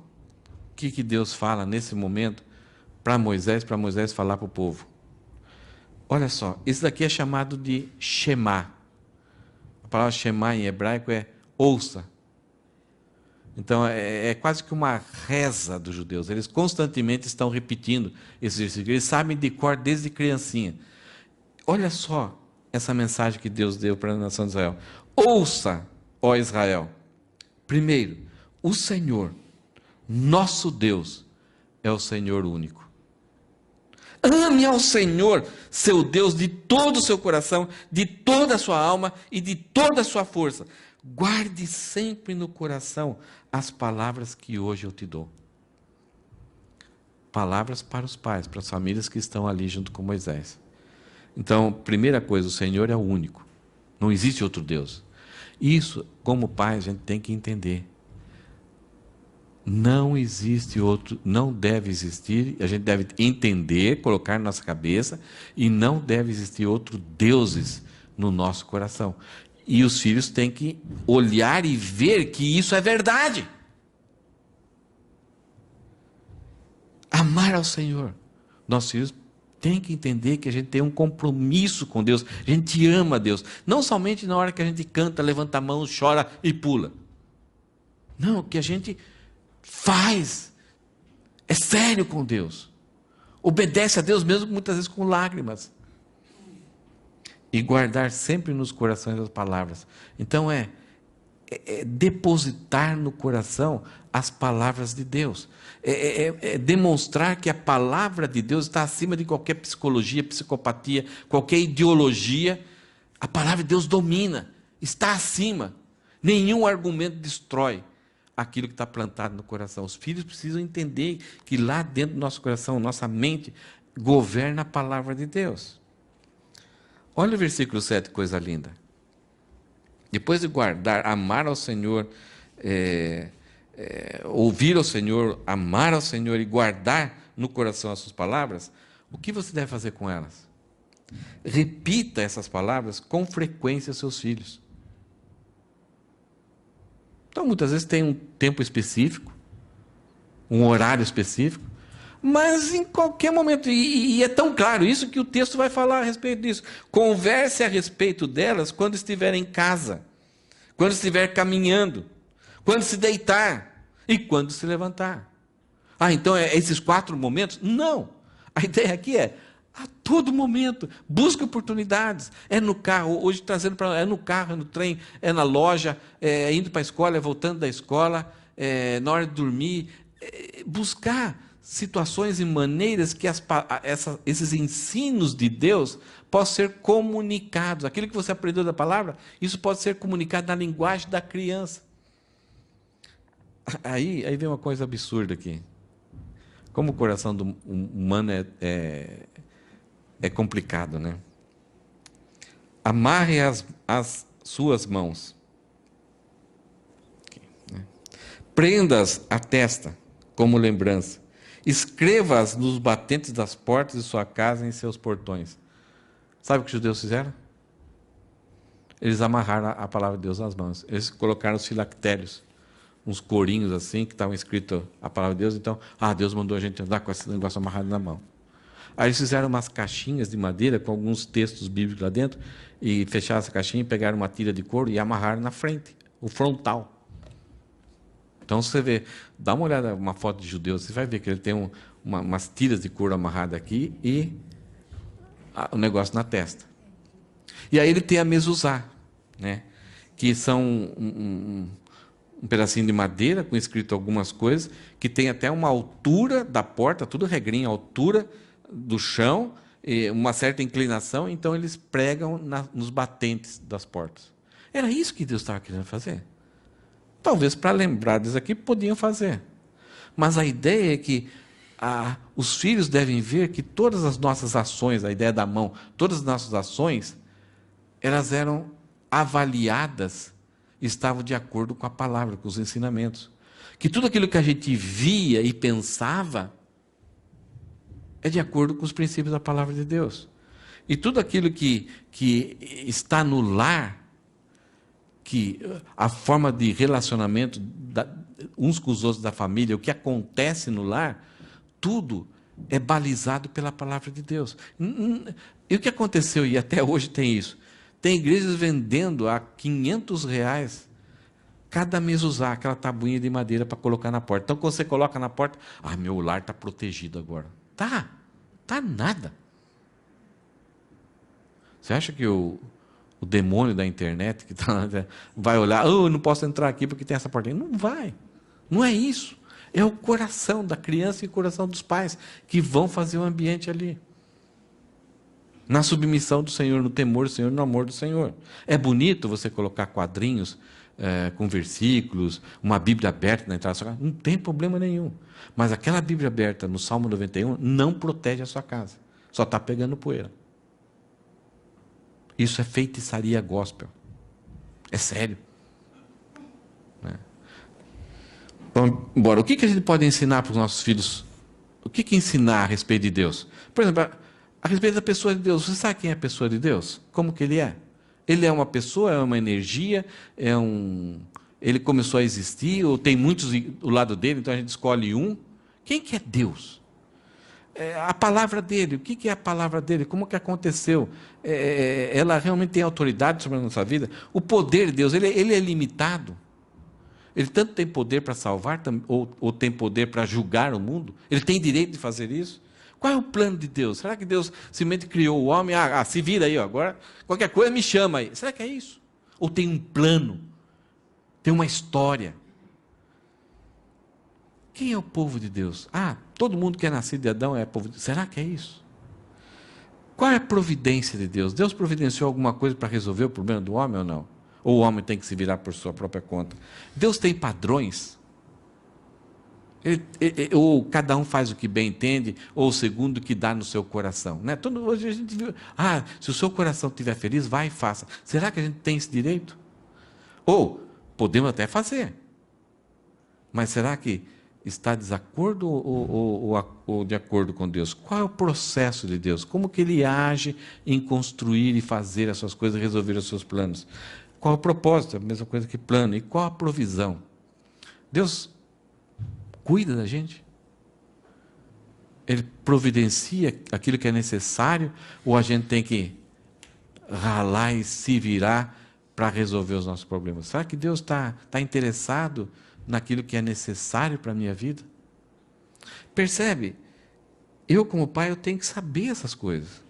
o que Deus fala nesse momento para Moisés falar para o povo. Olha só, isso daqui é chamado de Shema. A palavra Shema em hebraico é ouça. Então é quase que uma reza dos judeus. Eles constantemente estão repetindo esses versículos. Eles sabem de cor desde criancinha. Olha só essa mensagem que Deus deu para a nação de Israel. Ouça, ó Israel. Primeiro, o Senhor, nosso Deus, é o Senhor único. Ame ao Senhor, seu Deus, de todo o seu coração, de toda a sua alma e de toda a sua força. Guarde sempre no coração as palavras que hoje eu te dou. Palavras para os pais, para as famílias que estão ali junto com Moisés. Então, primeira coisa, o Senhor é o único. Não existe outro Deus. Isso, como pai, a gente tem que entender. Não existe outro, não deve existir, a gente deve entender, colocar na nossa cabeça, e não deve existir outro deuses no nosso coração. E os filhos têm que olhar e ver que isso é verdade. Amar ao Senhor. Nossos filhos têm que entender que a gente tem um compromisso com Deus. A gente ama Deus. Não somente na hora que a gente canta, levanta a mão, chora e pula. Não, que a gente faz. É sério com Deus. Obedece a Deus mesmo muitas vezes com lágrimas. E guardar sempre nos corações as palavras. Então é depositar no coração as palavras de Deus. É demonstrar que a palavra de Deus está acima de qualquer psicologia, psicopatia, qualquer ideologia. A palavra de Deus domina, está acima. Nenhum argumento destrói aquilo que está plantado no coração. Os filhos precisam entender que lá dentro do nosso coração, nossa mente, governa a palavra de Deus. Olha o versículo 7, coisa linda. Depois de guardar, amar ao Senhor, ouvir ao Senhor, amar ao Senhor e guardar no coração as suas palavras, o que você deve fazer com elas? Repita essas palavras com frequência aos seus filhos. Então, muitas vezes tem um tempo específico, um horário específico, mas em qualquer momento, e é tão claro isso que o texto vai falar a respeito disso. Converse a respeito delas quando estiver em casa, quando estiver caminhando, quando se deitar e quando se levantar. Então é esses 4 momentos? Não. A ideia aqui é a todo momento, busque oportunidades. É no carro, hoje trazendo para é no carro, é no trem, é na loja, é indo para a escola, é voltando da escola, na hora de dormir. Buscar situações e maneiras que esses ensinos de Deus possam ser comunicados. Aquilo que você aprendeu da palavra, isso pode ser comunicado na linguagem da criança. Aí vem uma coisa absurda aqui. Como o coração do humano é complicado, né? Amarre as suas mãos. Prenda-as à testa como lembrança. Escreva-as nos batentes das portas de sua casa e em seus portões. Sabe o que os judeus fizeram? Eles amarraram a palavra de Deus nas mãos. Eles colocaram os filactérios, uns corinhos assim, que estavam escritos a palavra de Deus. Então, Deus mandou a gente andar com esse negócio amarrado na mão. Aí eles fizeram umas caixinhas de madeira com alguns textos bíblicos lá dentro, e fecharam essa caixinha, pegaram uma tira de couro e amarraram na frente, o frontal. Então, você vê, dá uma olhada, uma foto de judeu, você vai ver que ele tem umas tiras de couro amarradas aqui e o negócio na testa. E aí ele tem a mezuzá, né? Que são um pedacinho de madeira com escrito algumas coisas, que tem até uma altura da porta, tudo regrinha, altura do chão, e uma certa inclinação, então eles pregam nos batentes das portas. Era isso que Deus estava querendo fazer. Talvez para lembrar disso aqui, podiam fazer. Mas a ideia é que os filhos devem ver que todas as nossas ações, a ideia da mão, todas as nossas ações, elas eram avaliadas estavam de acordo com a palavra, com os ensinamentos. Que tudo aquilo que a gente via e pensava é de acordo com os princípios da palavra de Deus. E tudo aquilo que está no lar, que a forma de relacionamento uns com os outros da família, o que acontece no lar, tudo é balizado pela palavra de Deus. E o que aconteceu, e até hoje tem isso, tem igrejas vendendo a R$500 cada mezuzá, aquela tabuinha de madeira para colocar na porta. Então, quando você coloca na porta, meu lar está protegido agora. Tá nada. Você acha que o demônio da internet que vai olhar, eu não posso entrar aqui porque tem essa portinha? Não vai. Não é isso. É o coração da criança e o coração dos pais que vão fazer o ambiente ali. Na submissão do Senhor, no temor do Senhor, no amor do Senhor. É bonito você colocar quadrinhos com versículos, uma Bíblia aberta na entrada da sua casa, não tem problema nenhum. Mas aquela Bíblia aberta no Salmo 91 não protege a sua casa. Só está pegando poeira. Isso é feitiçaria gospel. É sério. Então, embora, o que a gente pode ensinar para os nossos filhos? O que ensinar a respeito de Deus? Por exemplo, a respeito da pessoa de Deus. Você sabe quem é a pessoa de Deus? Como que ele é? Ele é uma pessoa, é uma energia, ele começou a existir, ou tem muitos do lado dele, então a gente escolhe um. Quem que é Deus? A palavra dele, o que é a palavra dele? Como que aconteceu? Ela realmente tem autoridade sobre a nossa vida? O poder de Deus, ele é limitado? Ele tanto tem poder para salvar, ou tem poder para julgar o mundo? Ele tem direito de fazer isso? Qual é o plano de Deus? Será que Deus simplesmente criou o homem? Se vira aí, agora qualquer coisa me chama aí. Será que é isso? Ou tem um plano? Tem uma história? Quem é o povo de Deus? Todo mundo que é nascido de Adão é povo de Deus. Será que é isso? Qual é a providência de Deus? Deus providenciou alguma coisa para resolver o problema do homem ou não? Ou o homem tem que se virar por sua própria conta? Deus tem padrões? Ou cada um faz o que bem entende, ou segundo o que dá no seu coração. Né? Hoje a gente viu, se o seu coração estiver feliz, vai e faça. Será que a gente tem esse direito? Ou, podemos até fazer. Mas será que está desacordo ou de acordo com Deus? Qual é o processo de Deus? Como que Ele age em construir e fazer as suas coisas, resolver os seus planos? Qual é o propósito? A mesma coisa que plano. E qual a provisão? Deus cuida da gente? Ele providencia aquilo que é necessário, ou a gente tem que ralar e se virar para resolver os nossos problemas? Será que Deus está interessado naquilo que é necessário para a minha vida? Percebe? Eu, como pai, eu tenho que saber essas coisas.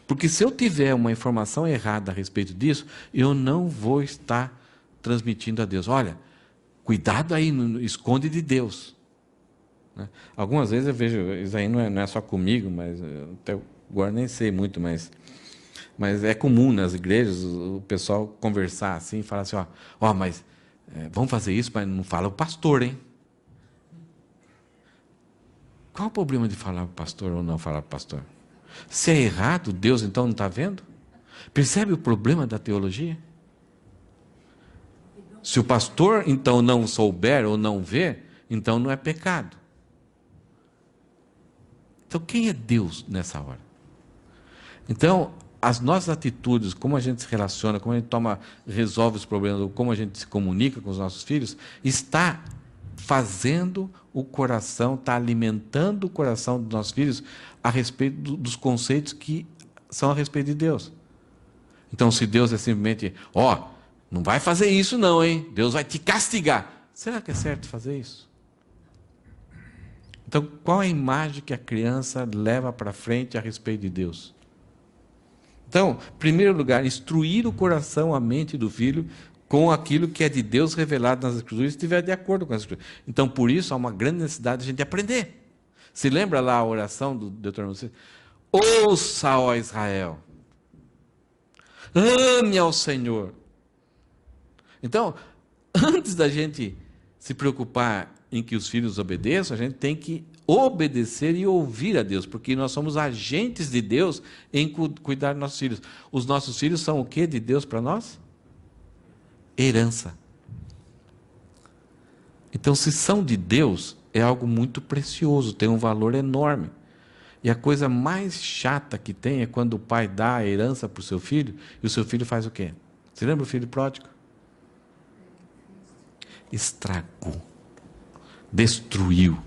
Porque se eu tiver uma informação errada a respeito disso, eu não vou estar transmitindo a Deus. Olha, cuidado aí, esconde de Deus. Algumas vezes eu vejo, isso aí não é só comigo, mas até agora nem sei muito, mas é comum nas igrejas o pessoal conversar assim e falar assim, mas vamos fazer isso, mas não fala o pastor, hein? Qual o problema de falar o pastor ou não falar o pastor? Se é errado, Deus então não está vendo? Percebe o problema da teologia? Se o pastor então não souber ou não ver, então não é pecado. Então, quem é Deus nessa hora? Então, as nossas atitudes, como a gente se relaciona, como a gente resolve os problemas, como a gente se comunica com os nossos filhos, está fazendo o coração, está alimentando o coração dos nossos filhos a respeito dos conceitos que são a respeito de Deus. Então, se Deus é simplesmente, não vai fazer isso não, hein? Deus vai te castigar. Será que é certo fazer isso? Então, qual é a imagem que a criança leva para frente a respeito de Deus? Então, em primeiro lugar, instruir o coração, a mente do filho com aquilo que é de Deus revelado nas Escrituras, se estiver de acordo com as Escrituras. Então, por isso, há uma grande necessidade de a gente aprender. Se lembra lá a oração do Deuteronômio 6? Ouça, ó Israel, ame ao Senhor. Então, antes da gente se preocupar em que os filhos obedeçam, a gente tem que obedecer e ouvir a Deus, porque nós somos agentes de Deus em cuidar dos nossos filhos. Os nossos filhos são o que de Deus para nós? herança. Então, se são de Deus, é algo muito precioso, tem um valor enorme. E a coisa mais chata que tem é quando o pai dá a herança para o seu filho, e o seu filho faz o quê? Você lembra o filho pródigo? Estragou, destruiu,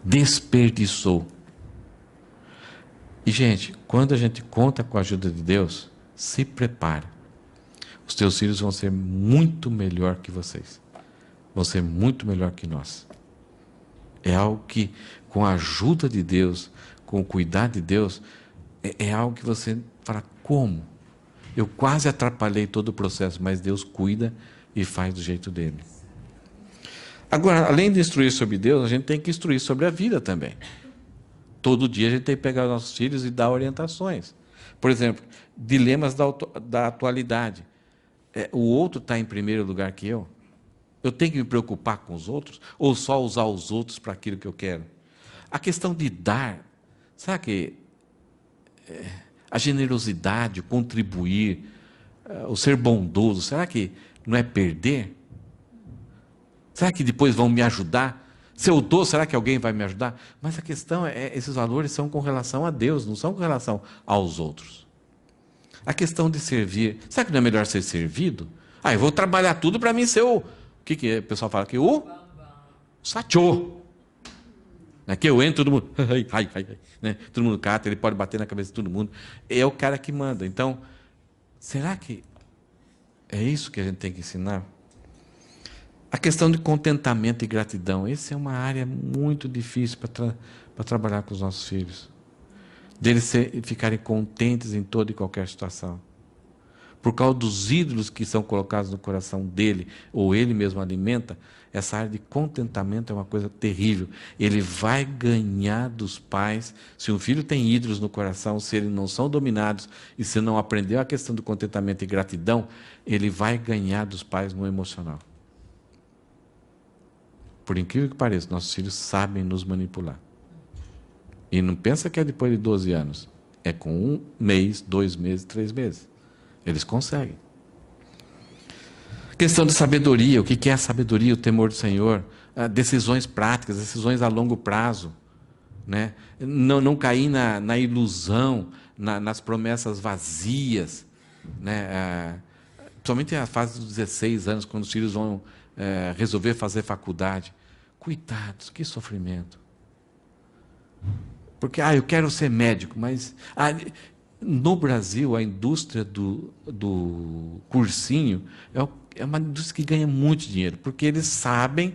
desperdiçou. E, gente, quando a gente conta com a ajuda de Deus, se prepara. Os teus filhos vão ser muito melhor que vocês. Vão ser muito melhor que nós. É algo que, com a ajuda de Deus, com o cuidado de Deus, é algo que você fala, como? Eu quase atrapalhei todo o processo, mas Deus cuida e faz do jeito dele. Agora, além de instruir sobre Deus, a gente tem que instruir sobre a vida também. Todo dia a gente tem que pegar os nossos filhos e dar orientações. Por exemplo, dilemas da atualidade. O outro está em primeiro lugar que eu? Eu tenho que me preocupar com os outros? Ou só usar os outros para aquilo que eu quero? A questão de dar, sabe que a generosidade, o contribuir, o ser bondoso, será que não é perder? Será que depois vão me ajudar? Se eu dou, será que alguém vai me ajudar? Mas a questão esses valores são com relação a Deus, não são com relação aos outros. A questão de servir, será que não é melhor ser servido? Eu vou trabalhar tudo para mim ser o que o pessoal fala aqui? O sachô. Que eu entro, todo mundo, né? Todo mundo cata, ele pode bater na cabeça de todo mundo. É o cara que manda. Então, será que é isso que a gente tem que ensinar? A questão de contentamento e gratidão. Essa é uma área muito difícil para trabalhar com os nossos filhos. Deles ficarem contentes em toda e qualquer situação. Por causa dos ídolos que são colocados no coração dele, ou ele mesmo alimenta, essa área de contentamento é uma coisa terrível. Ele vai ganhar dos pais, se um filho tem ídolos no coração, se eles não são dominados, e se não aprendeu a questão do contentamento e gratidão, ele vai ganhar dos pais no emocional. Por incrível que pareça, nossos filhos sabem nos manipular. E não pensa que é depois de 12 anos. É com 1 mês, 2 meses, 3 meses. Eles conseguem. Questão de sabedoria. O que é a sabedoria? O temor do Senhor. Decisões práticas, decisões a longo prazo. Né? Não cair na ilusão, nas promessas vazias. Né? Principalmente a fase dos 16 anos, quando os filhos vão resolver fazer faculdade. Cuidados, que sofrimento. Porque, eu quero ser médico, mas... no Brasil, a indústria do cursinho é uma indústria que ganha muito dinheiro, porque eles sabem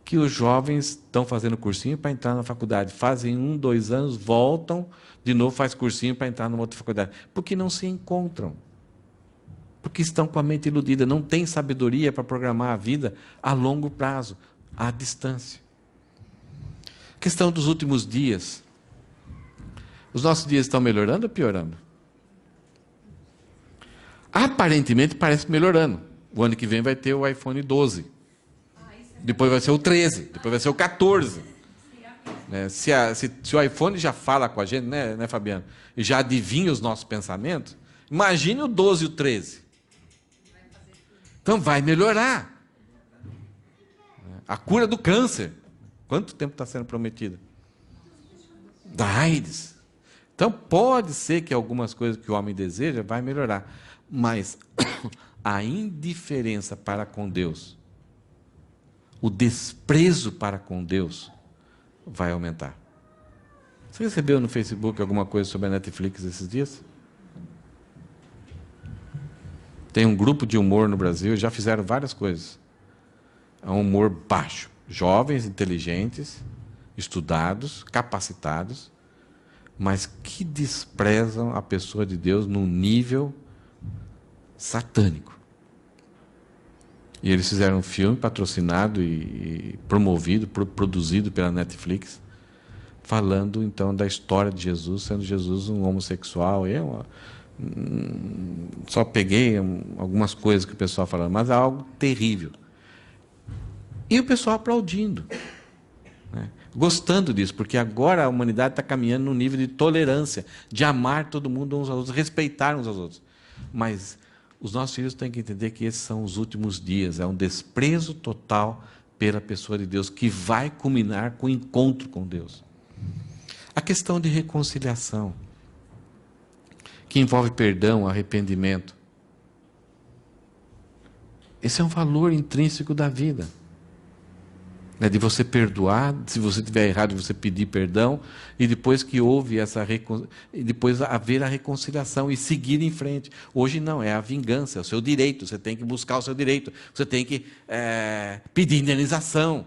que os jovens estão fazendo cursinho para entrar na faculdade. Fazem 1, 2 anos, voltam, de novo faz cursinho para entrar numa outra faculdade. Porque não se encontram. Porque estão com a mente iludida, não têm sabedoria para programar a vida a longo prazo, à distância. Questão dos últimos dias. Os nossos dias estão melhorando ou piorando? Aparentemente parece melhorando. O ano que vem vai ter o iPhone 12. Depois vai ser o 13. Depois vai ser o 14. Se o iPhone já fala com a gente, né, Fabiano? E já adivinha os nossos pensamentos, imagine o 12 e o 13. Então vai melhorar. A cura do câncer. Quanto tempo está sendo prometida? Da AIDS. Então pode ser que algumas coisas que o homem deseja vai melhorar. Mas a indiferença para com Deus, o desprezo para com Deus, vai aumentar. Você recebeu no Facebook alguma coisa sobre a Netflix esses dias? Tem um grupo de humor no Brasil, já fizeram várias coisas. É um humor baixo. Jovens, inteligentes, estudados, capacitados, mas que desprezam a pessoa de Deus num nível satânico. E eles fizeram um filme patrocinado e promovido, produzido pela Netflix, falando então da história de Jesus, sendo Jesus um homossexual. Só peguei algumas coisas que o pessoal falando, mas é algo terrível. E o pessoal aplaudindo, né? Gostando disso, porque agora a humanidade está caminhando num nível de tolerância, de amar todo mundo uns aos outros, respeitar uns aos outros. Mas os nossos filhos têm que entender que esses são os últimos dias, é um desprezo total pela pessoa de Deus, que vai culminar com o encontro com Deus. A questão de reconciliação, que envolve perdão, arrependimento. Esse é um valor intrínseco da vida. De você perdoar, se você estiver errado, você pedir perdão, e depois que houve depois haver a reconciliação e seguir em frente. Hoje não, é a vingança, é o seu direito, você tem que buscar o seu direito, você tem que pedir indenização.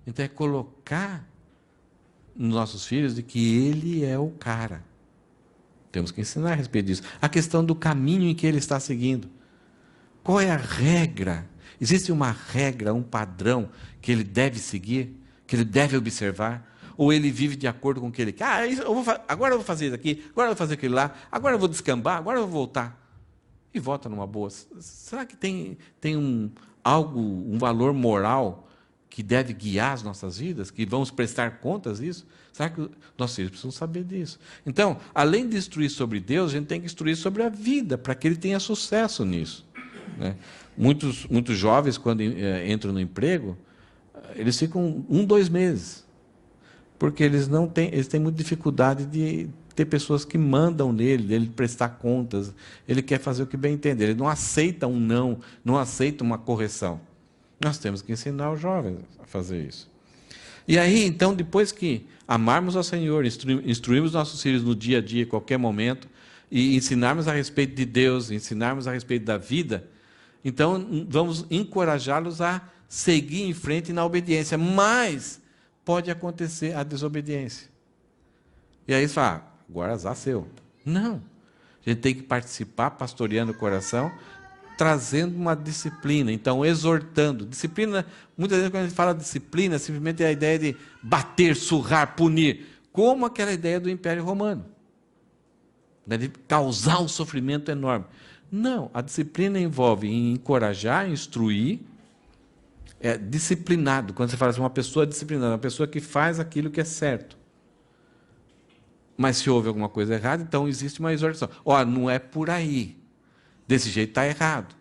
Então é colocar nos nossos filhos de que ele é o cara. Temos que ensinar a respeito disso. A questão do caminho em que ele está seguindo. Qual é a regra? Existe uma regra, um padrão que ele deve seguir, que ele deve observar? Ou ele vive de acordo com o que ele quer? Agora eu vou fazer isso aqui, agora eu vou fazer aquilo lá, agora eu vou descambar, agora eu vou voltar. E volta numa boa. Será que tem um valor moral que deve guiar as nossas vidas? Que vamos prestar contas disso? Será que nossos filhos precisam saber disso? Então, além de instruir sobre Deus, a gente tem que instruir sobre a vida, para que ele tenha sucesso nisso. Né? Muitos jovens, quando entram no emprego, eles ficam 2 meses, porque eles têm muita dificuldade de ter pessoas que mandam nele, dele prestar contas. Ele quer fazer o que bem entender, ele não aceita um não aceita uma correção. Nós temos que ensinar os jovens a fazer isso. E aí, então, depois que amarmos ao Senhor, instruirmos nossos filhos no dia a dia, em qualquer momento, e ensinarmos a respeito de Deus, ensinarmos a respeito da vida, então vamos encorajá-los a seguir em frente na obediência. Mas pode acontecer a desobediência. E aí você fala, agora azar seu. Não. A gente tem que participar, pastoreando o coração, trazendo uma disciplina, então exortando. Disciplina, muitas vezes quando a gente fala disciplina, simplesmente é a ideia de bater, surrar, punir, como aquela ideia do Império Romano, de causar um sofrimento enorme. Não, a disciplina envolve encorajar, instruir, disciplinado. Quando você fala assim, uma pessoa disciplinada, uma pessoa que faz aquilo que é certo. Mas se houve alguma coisa errada, então existe uma exortação. Não é por aí. Desse jeito está errado.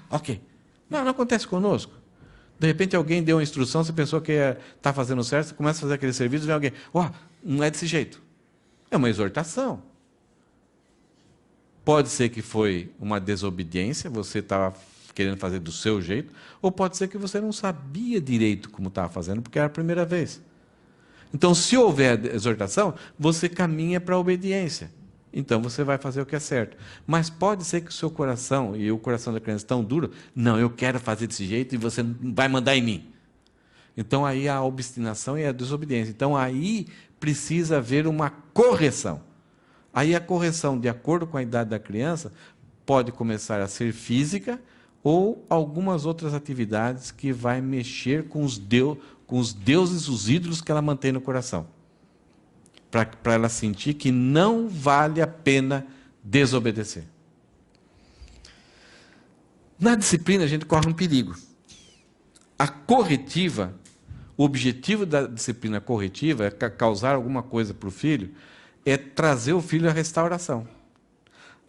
Ok. Não acontece conosco. De repente alguém deu uma instrução, você pensou que está fazendo certo, você começa a fazer aquele serviço, vem alguém, não é desse jeito. É uma exortação. Pode ser que foi uma desobediência, você estava querendo fazer do seu jeito, ou pode ser que você não sabia direito como estava fazendo, porque era a primeira vez. Então, se houver exortação, você caminha para a obediência. Então, você vai fazer o que é certo. Mas pode ser que o seu coração, e o coração da criança tão duro, não, eu quero fazer desse jeito e você vai mandar em mim. Então, aí a obstinação e a desobediência. Então, aí precisa haver uma correção. Aí a correção, de acordo com a idade da criança, pode começar a ser física ou algumas outras atividades que vai mexer com os deuses, os ídolos que ela mantém no coração. Para ela sentir que não vale a pena desobedecer. Na disciplina, a gente corre um perigo. A corretiva, o objetivo da disciplina corretiva é causar alguma coisa para o filho, é trazer o filho à restauração.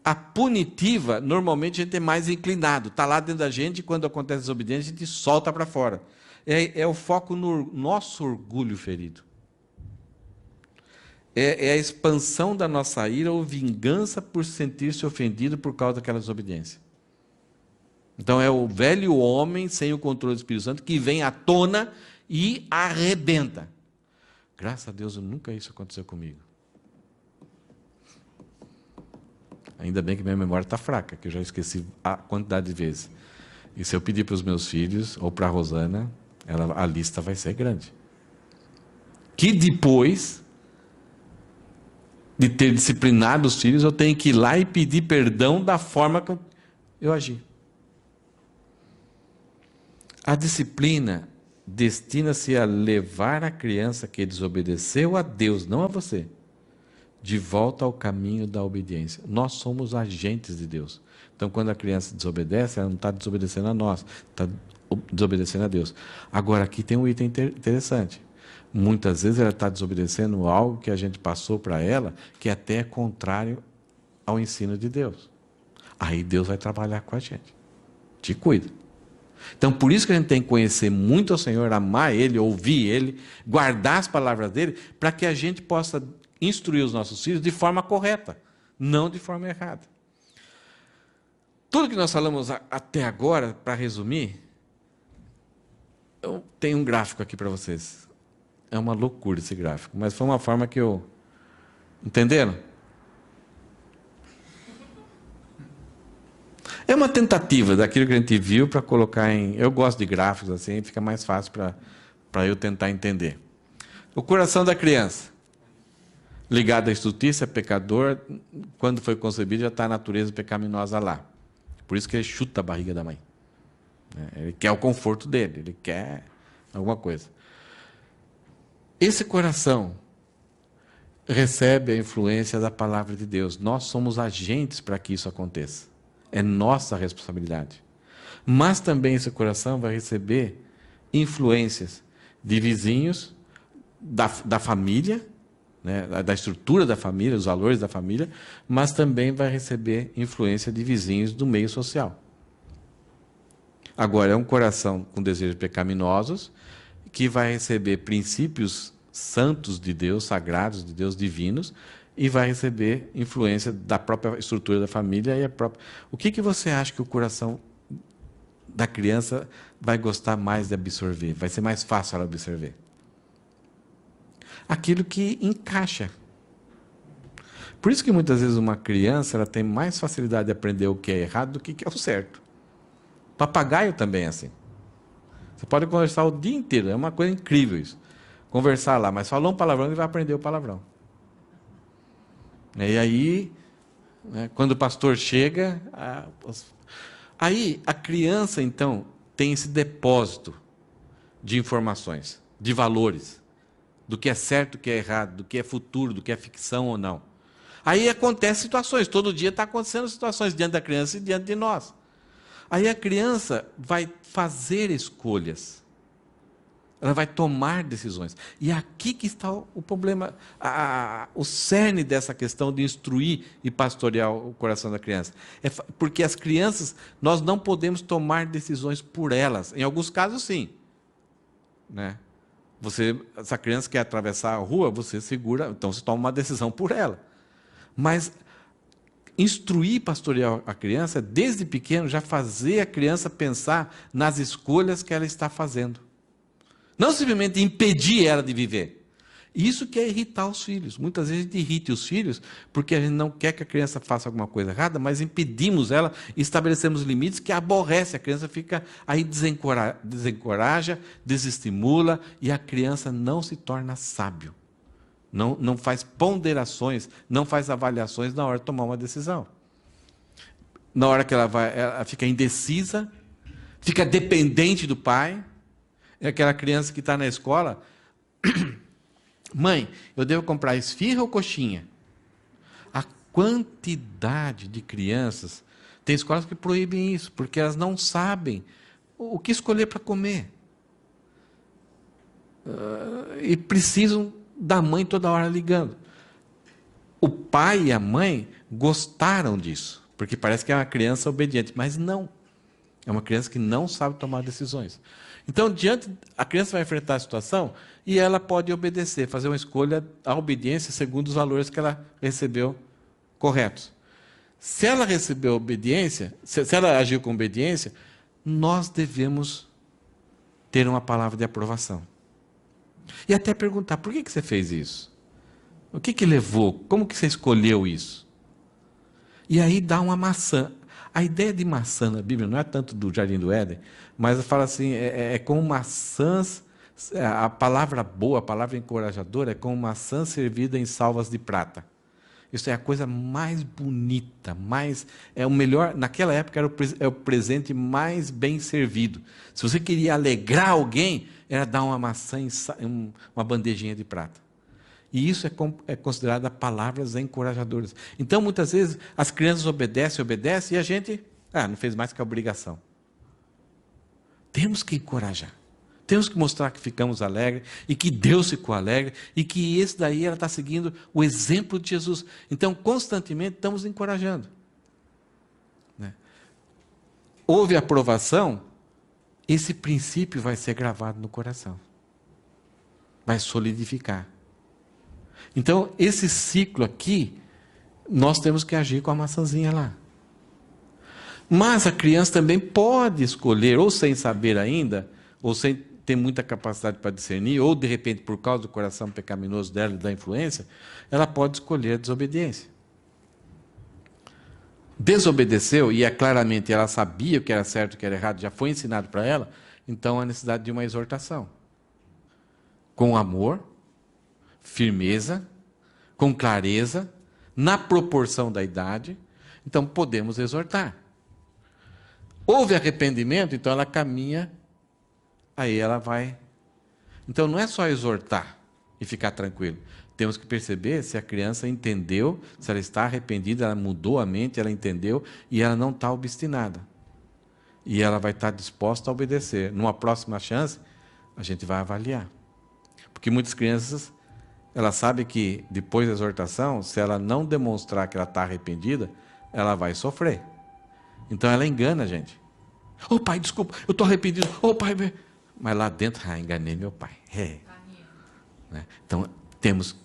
A punitiva, normalmente, a gente é mais inclinado. Está lá dentro da gente, e quando acontece desobediência, a gente solta para fora. É o foco no nosso orgulho ferido. É a expansão da nossa ira ou vingança por sentir-se ofendido por causa daquela desobediência. Então, é o velho homem, sem o controle do Espírito Santo, que vem à tona e arrebenta. Graças a Deus, nunca isso aconteceu comigo. Ainda bem que minha memória está fraca, que eu já esqueci a quantidade de vezes. E se eu pedir para os meus filhos, ou para a Rosana, a lista vai ser grande. Que depois de ter disciplinado os filhos, eu tenho que ir lá e pedir perdão da forma que eu agi. A disciplina destina-se a levar a criança que desobedeceu a Deus, não a você, de volta ao caminho da obediência. Nós somos agentes de Deus. Então, quando a criança desobedece, ela não está desobedecendo a nós, está desobedecendo a Deus. Agora, aqui tem um item interessante. Muitas vezes ela está desobedecendo algo que a gente passou para ela, que até é contrário ao ensino de Deus. Aí Deus vai trabalhar com a gente. Te cuida. Então, por isso que a gente tem que conhecer muito o Senhor, amar Ele, ouvir Ele, guardar as palavras dEle, para que a gente possa instruir os nossos filhos de forma correta, não de forma errada. Tudo que nós falamos até agora, para resumir, eu tenho um gráfico aqui para vocês. É uma loucura esse gráfico, mas foi uma forma que eu... Entenderam? É uma tentativa daquilo que a gente viu para colocar em... Eu gosto de gráficos assim, fica mais fácil para eu tentar entender. O coração da criança, ligado à estultícia, pecador, quando foi concebido já está a natureza pecaminosa lá. Por isso que ele chuta a barriga da mãe. Ele quer o conforto dele, ele quer alguma coisa. Esse coração recebe a influência da palavra de Deus. Nós somos agentes para que isso aconteça. É nossa responsabilidade. Mas também esse coração vai receber influências de vizinhos, da família, né, da estrutura da família, os valores da família, mas também vai receber influência de vizinhos do meio social. Agora, é um coração com desejos pecaminosos, que vai receber princípios santos de Deus, sagrados de Deus, divinos, e vai receber influência da própria estrutura da família e a própria... O que você acha que o coração da criança vai gostar mais de absorver? Vai ser mais fácil ela absorver? Aquilo que encaixa. Por isso que muitas vezes uma criança ela tem mais facilidade de aprender o que é errado do que é o certo. Papagaio também é assim. Você pode conversar o dia inteiro, é uma coisa incrível isso. Conversar lá, mas falou um palavrão, ele vai aprender o palavrão. E aí, né, quando o pastor chega, aí a criança, então, tem esse depósito de informações, de valores, do que é certo, do que é errado, do que é futuro, do que é ficção ou não. Aí acontecem situações, todo dia está acontecendo situações diante da criança e diante de nós. Aí a criança vai fazer escolhas. Ela vai tomar decisões. E aqui que está o problema, o cerne dessa questão de instruir e pastorear o coração da criança. É porque as crianças, nós não podemos tomar decisões por elas. Em alguns casos, sim. Né? Essa criança quer atravessar a rua, você segura, então você toma uma decisão por ela. Mas instruir e pastorear a criança, desde pequeno, já fazer a criança pensar nas escolhas que ela está fazendo. Não simplesmente impedir ela de viver. Isso que é irritar os filhos. Muitas vezes a gente irrita os filhos porque a gente não quer que a criança faça alguma coisa errada, mas impedimos ela, estabelecemos limites que aborrece. A criança fica aí desencoraja, desestimula e a criança não se torna sábio. Não faz ponderações, não faz avaliações na hora de tomar uma decisão. Na hora que ela fica indecisa, fica dependente do pai. É aquela criança que está na escola, mãe, eu devo comprar esfirra ou coxinha? A quantidade de crianças, tem escolas que proíbem isso, porque elas não sabem o que escolher para comer. E precisam da mãe toda hora ligando. O pai e a mãe gostaram disso, porque parece que é uma criança obediente, mas não. É uma criança que não sabe tomar decisões. Então, a criança vai enfrentar a situação e ela pode obedecer, fazer uma escolha, a obediência segundo os valores que ela recebeu corretos. Se ela recebeu obediência, se ela agiu com obediência, nós devemos ter uma palavra de aprovação. E até perguntar, por que você fez isso? O que levou? Como que você escolheu isso? E aí dá uma maçã. A ideia de maçã na Bíblia não é tanto do Jardim do Éden, mas fala assim, como maçãs, a palavra boa, a palavra encorajadora, é como maçã servida em salvas de prata. Isso é a coisa mais bonita, é o melhor, naquela época era o presente mais bem servido. Se você queria alegrar alguém, era dar uma maçã em uma bandejinha de prata. E isso é considerado palavras encorajadoras. Então, muitas vezes, as crianças obedecem, e a gente, não fez mais que a obrigação. Temos que encorajar. Temos que mostrar que ficamos alegres, e que Deus ficou alegre, e que esse daí ela está seguindo o exemplo de Jesus. Então, constantemente, estamos encorajando. houve aprovação, esse princípio vai ser gravado no coração. Vai solidificar. Então, esse ciclo aqui, nós temos que agir com a maçãzinha lá. Mas a criança também pode escolher, ou sem saber ainda, ou sem ter muita capacidade para discernir, ou de repente, por causa do coração pecaminoso dela e da influência, ela pode escolher a desobediência. Desobedeceu, e claramente ela sabia o que era certo e o que era errado, já foi ensinado para ela, então há necessidade de uma exortação. Com amor, firmeza, com clareza, na proporção da idade, então podemos exortar. Houve arrependimento, então ela caminha, aí ela vai. Então não é só exortar e ficar tranquilo. Temos que perceber se a criança entendeu, se ela está arrependida, ela mudou a mente, ela entendeu e ela não está obstinada. E ela vai estar disposta a obedecer. Numa próxima chance, a gente vai avaliar. Porque muitas crianças, ela sabe que depois da exortação, se ela não demonstrar que ela está arrependida, ela vai sofrer. Então ela engana a gente. Ô pai, desculpa, eu estou arrependido. Ô pai, mas lá dentro, enganei meu pai. Então,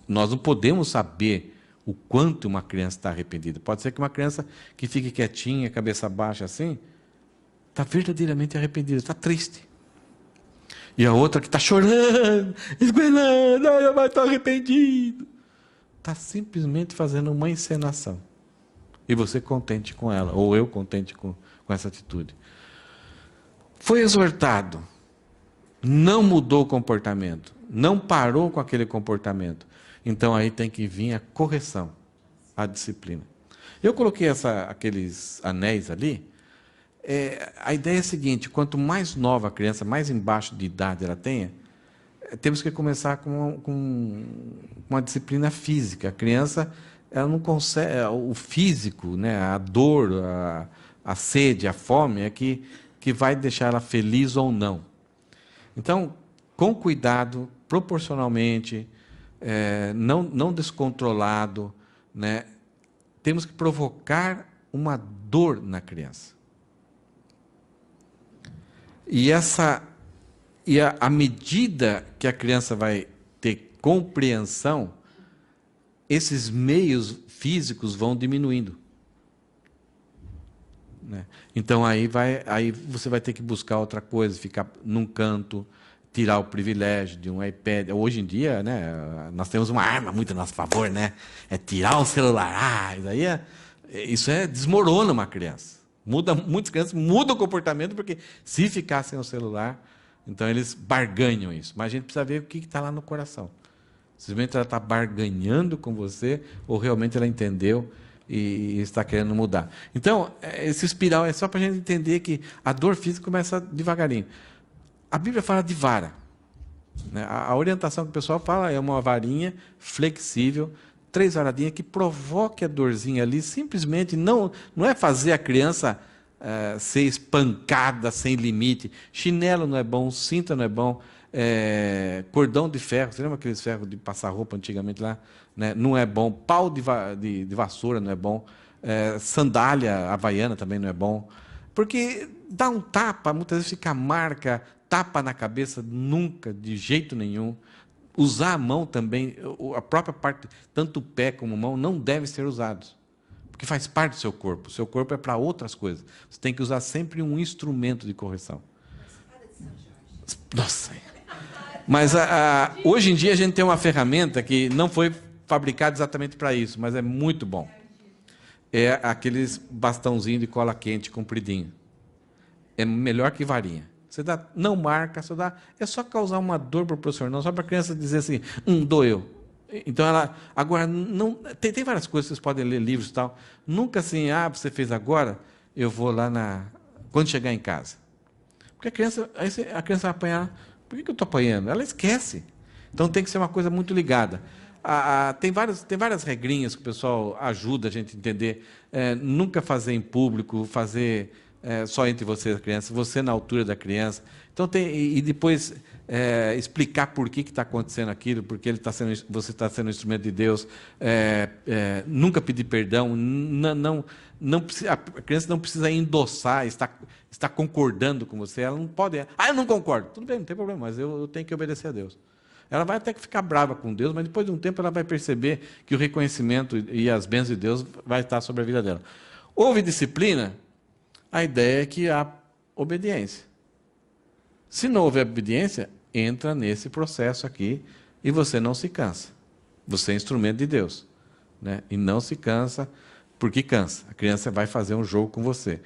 nós não podemos saber o quanto uma criança está arrependida. Pode ser que uma criança que fique quietinha, cabeça baixa assim, está verdadeiramente arrependida, está triste. E a outra que está chorando, esgoelando, eu estou arrependido. Está simplesmente fazendo uma encenação. E você contente com ela, ou eu contente com essa atitude. Foi exortado, não mudou o comportamento, não parou com aquele comportamento. Então aí tem que vir a correção, a disciplina. Eu coloquei aqueles anéis ali. A ideia é a seguinte: quanto mais nova a criança, mais embaixo de idade ela tenha, temos que começar com uma disciplina física. A criança, ela não consegue, o físico, né, a dor, a sede, a fome é que vai deixar ela feliz ou não. Então, com cuidado, proporcionalmente, não descontrolado, né, temos que provocar uma dor na criança. E à medida que a criança vai ter compreensão, esses meios físicos vão diminuindo. Né? Então aí você vai ter que buscar outra coisa, ficar num canto, tirar o privilégio de um iPad. Hoje em dia, né, nós temos uma arma muito a nosso favor, né? É tirar o celular. Isso desmorona uma criança. Muitas crianças mudam o comportamento, porque se ficar sem o celular, então eles barganham isso. Mas a gente precisa ver o que está lá no coração. Simplesmente ela está barganhando com você, ou realmente ela entendeu e está querendo mudar. Então, esse espiral é só para a gente entender que a dor física começa devagarinho. A Bíblia fala de vara. Né? A orientação que o pessoal fala é uma varinha flexível, 3 varadinhas que provoque a dorzinha ali, simplesmente não é fazer a criança ser espancada sem limite. Chinelo não é bom, cinta não é bom, cordão de ferro, você lembra aqueles ferros de passar roupa antigamente lá? Né? Não é bom, pau de vassoura não é bom, sandália havaiana também não é bom, porque dá um tapa, muitas vezes fica marca, tapa na cabeça, nunca, de jeito nenhum. Usar a mão também, a própria parte, tanto o pé como a mão, não devem ser usados. Porque faz parte do seu corpo. O seu corpo é para outras coisas. Você tem que usar sempre um instrumento de correção. Nossa! Mas hoje em dia a gente tem uma ferramenta que não foi fabricada exatamente para isso, mas é muito bom. É aqueles bastãozinhos de cola quente, compridinho. É melhor que varinha. Você não marca, é só causar uma dor proporcional, só para a criança dizer assim, doeu. Então ela, agora, não, tem várias coisas, vocês podem ler livros e tal, nunca assim, você fez agora, eu vou lá quando chegar em casa. Porque a criança vai apanhar, por que eu estou apanhando? Ela esquece. Então tem que ser uma coisa muito ligada. Tem várias regrinhas que o pessoal ajuda a gente a entender, nunca fazer em público, fazer só entre você e a criança, você na altura da criança. Então, e depois explicar por que está acontecendo aquilo, porque você está sendo um instrumento de Deus. Nunca pedir perdão, a criança não precisa endossar, está concordando com você, ela não pode. Eu não concordo. Tudo bem, não tem problema, mas eu tenho que obedecer a Deus. Ela vai até que ficar brava com Deus, mas depois de um tempo ela vai perceber que o reconhecimento e as bênçãos de Deus vai estar sobre a vida dela. Houve disciplina, a ideia é que há obediência. Se não houver obediência, entra nesse processo aqui e você não se cansa. Você é instrumento de Deus, né? E não se cansa, porque cansa. A criança vai fazer um jogo com você.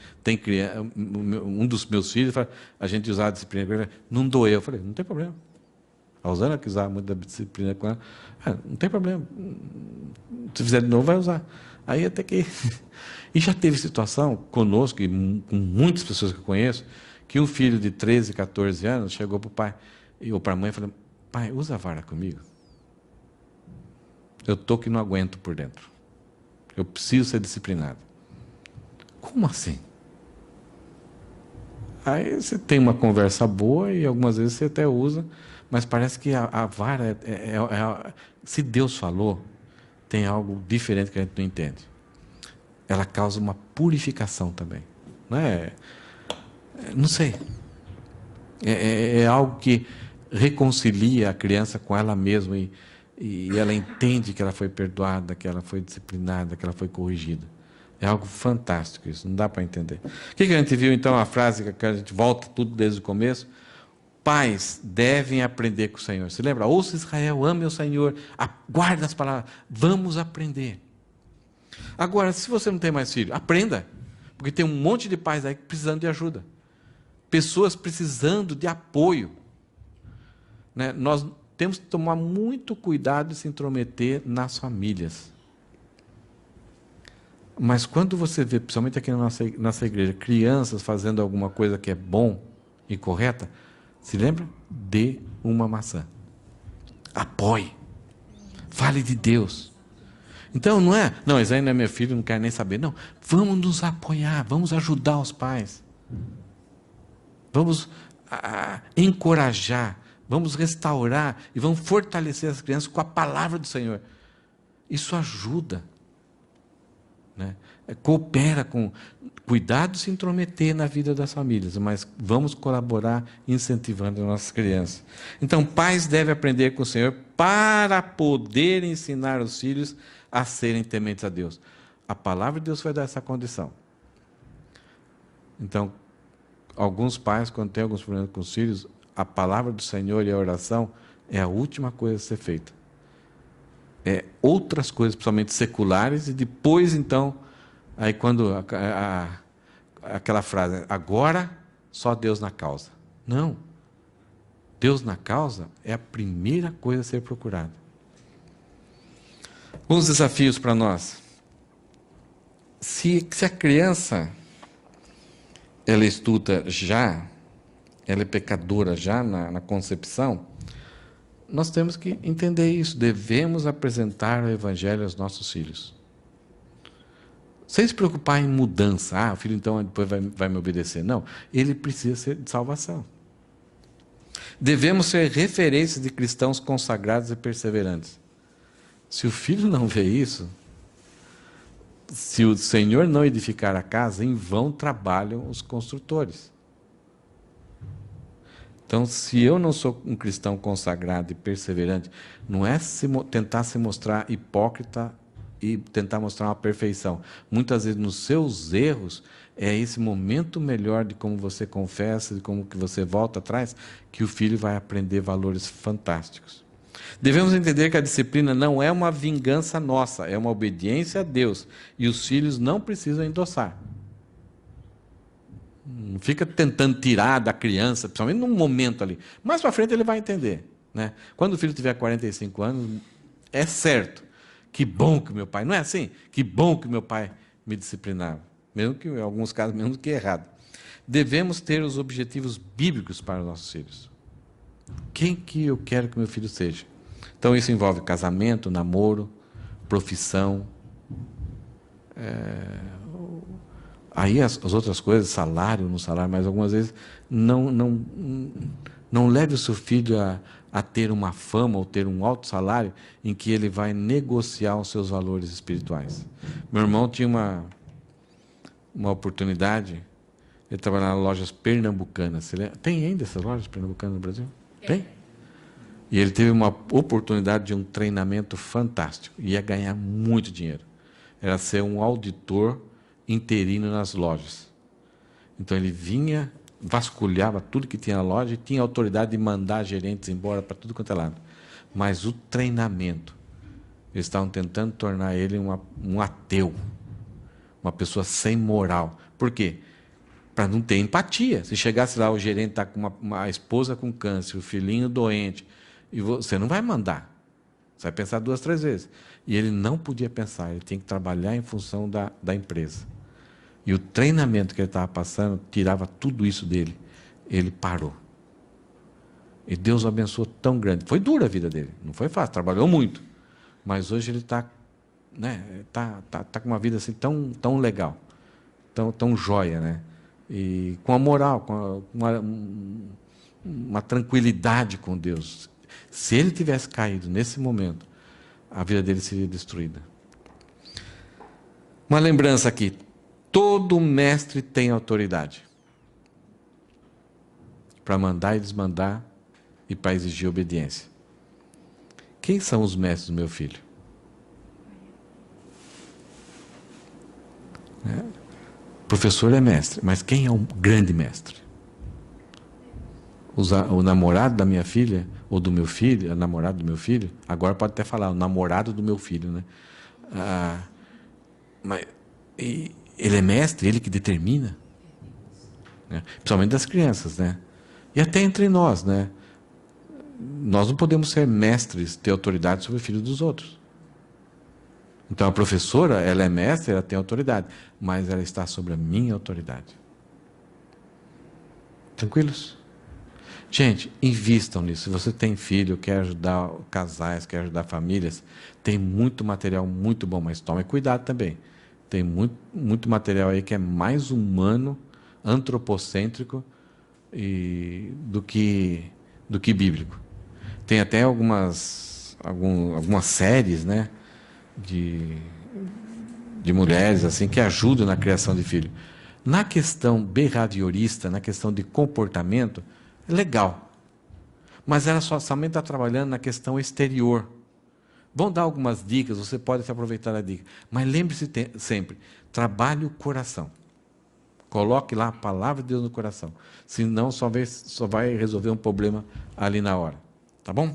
Um dos meus filhos, a gente usava a disciplina, não doeu. Eu falei, não tem problema. A Rosana, que usava muito da disciplina com ela, não tem problema. Se fizer de novo, vai usar. Aí até que... E já teve situação conosco, e com muitas pessoas que eu conheço, que um filho de 13, 14 anos chegou para o pai ou para a mãe e falou, pai, usa a vara comigo. Eu estou que não aguento por dentro. Eu preciso ser disciplinado. Como assim? Aí você tem uma conversa boa e algumas vezes você até usa, mas parece que a vara, se Deus falou, tem algo diferente que a gente não entende. Ela causa uma purificação também. Não sei. É algo que reconcilia a criança com ela mesma e ela entende que ela foi perdoada, que ela foi disciplinada, que ela foi corrigida. É algo fantástico isso, não dá para entender. O que a gente viu então, a frase que a gente volta tudo desde o começo? Pais devem aprender com o Senhor. Se lembra? Ouça Israel, ame o Senhor, guarda as palavras. Vamos aprender. Agora, se você não tem mais filho, aprenda. Porque tem um monte de pais aí precisando de ajuda. Pessoas precisando de apoio. Né? Nós temos que tomar muito cuidado de se intrometer nas famílias. Mas quando você vê, principalmente aqui na nossa igreja, crianças fazendo alguma coisa que é bom e correta, se lembra? Dê uma maçã. Apoie. Fale de Deus. Então, não, esse aí não é meu filho, não quero nem saber. Não, vamos nos apoiar, vamos ajudar os pais. Vamos encorajar, vamos restaurar e vamos fortalecer as crianças com a palavra do Senhor. Isso ajuda. Né? Coopera com... Cuidado de se intrometer na vida das famílias, mas vamos colaborar incentivando as nossas crianças. Então, pais devem aprender com o Senhor para poder ensinar os filhos a serem tementes a Deus. A palavra de Deus vai dar essa condição. Então, alguns pais, quando têm alguns problemas com os filhos, a palavra do Senhor e a oração é a última coisa a ser feita. Outras coisas, principalmente seculares, e depois, então, aí quando aquela frase, agora só Deus na causa. Não. Deus na causa é a primeira coisa a ser procurada. Alguns desafios para nós. Se a criança ela estuda já, ela é pecadora já na concepção, nós temos que entender isso. Devemos apresentar o Evangelho aos nossos filhos. Sem se preocupar em mudança. O filho então depois vai me obedecer. Não, ele precisa ser de salvação. Devemos ser referências de cristãos consagrados e perseverantes. Se o filho não vê isso, se o Senhor não edificar a casa, em vão trabalham os construtores. Então, se eu não sou um cristão consagrado e perseverante, não é tentar se mostrar hipócrita e tentar mostrar uma perfeição. Muitas vezes, nos seus erros, é esse momento melhor de como você confessa, de como que você volta atrás, que o filho vai aprender valores fantásticos. Devemos entender que a disciplina não é uma vingança nossa, é uma obediência a Deus. E os filhos não precisam endossar. Não fica tentando tirar da criança, principalmente num momento ali. Mais para frente ele vai entender. Né? Quando o filho tiver 45 anos, é certo. Que bom que meu pai... Não é assim? Que bom que meu pai me disciplinava. Mesmo que, em alguns casos, mesmo que errado. Devemos ter os objetivos bíblicos para os nossos filhos. Quem que eu quero que meu filho seja? Então, isso envolve casamento, namoro, profissão, Aí as outras coisas, salário, não salário, mas algumas vezes não leve o seu filho a ter uma fama ou ter um alto salário em que ele vai negociar os seus valores espirituais. Meu irmão tinha uma oportunidade, ele trabalhava em lojas pernambucanas. Você lembra? Tem ainda essas lojas pernambucanas no Brasil? Tem? E ele teve uma oportunidade de um treinamento fantástico. Ia ganhar muito dinheiro. Era ser um auditor interino nas lojas. Então ele vinha, vasculhava tudo que tinha na loja e tinha autoridade de mandar gerentes embora para tudo quanto é lado. Mas o treinamento, eles estavam tentando tornar ele um ateu, uma pessoa sem moral. Por quê? Para não ter empatia. Se chegasse lá, o gerente está com uma esposa com câncer, o filhinho doente, e você não vai mandar. Você vai pensar 2, 3 vezes. E ele não podia pensar, ele tinha que trabalhar em função da empresa. E o treinamento que ele estava passando tirava tudo isso dele. Ele parou. E Deus o abençoou tão grande. Foi dura a vida dele, não foi fácil, trabalhou muito. Mas hoje ele está, né, tá com uma vida assim tão legal, tão joia, né? E com a moral, com uma tranquilidade com Deus. Se ele tivesse caído nesse momento, a vida dele seria destruída. Uma lembrança aqui. Todo mestre tem autoridade para mandar e desmandar e para exigir obediência. Quem são os mestres do meu filho? O professor é mestre, mas quem é o grande mestre? O namorado da minha filha, ou do meu filho, a namorada do meu filho, agora pode até falar, o namorado do meu filho, né? Mas ele é mestre, ele que determina, né? Principalmente das crianças, né? E até entre nós, né? Nós não podemos ser mestres, ter autoridade sobre o filho dos outros. Então a professora, ela é mestre, ela tem autoridade, mas ela está sobre a minha autoridade. Tranquilos? Gente, invistam nisso. Se você tem filho, quer ajudar casais, quer ajudar famílias, tem muito material muito bom, mas tome cuidado também. Tem muito material aí que é mais humano, antropocêntrico do que bíblico. Tem até algumas séries, né, de mulheres assim que ajudam na criação de filho. Na questão behaviorista, na questão de comportamento, é legal. Mas ela somente está trabalhando na questão exterior. Vão dar algumas dicas, você pode se aproveitar da dica. Mas lembre-se sempre, trabalhe o coração. Coloque lá a palavra de Deus no coração. Senão só vai resolver um problema ali na hora. Tá bom?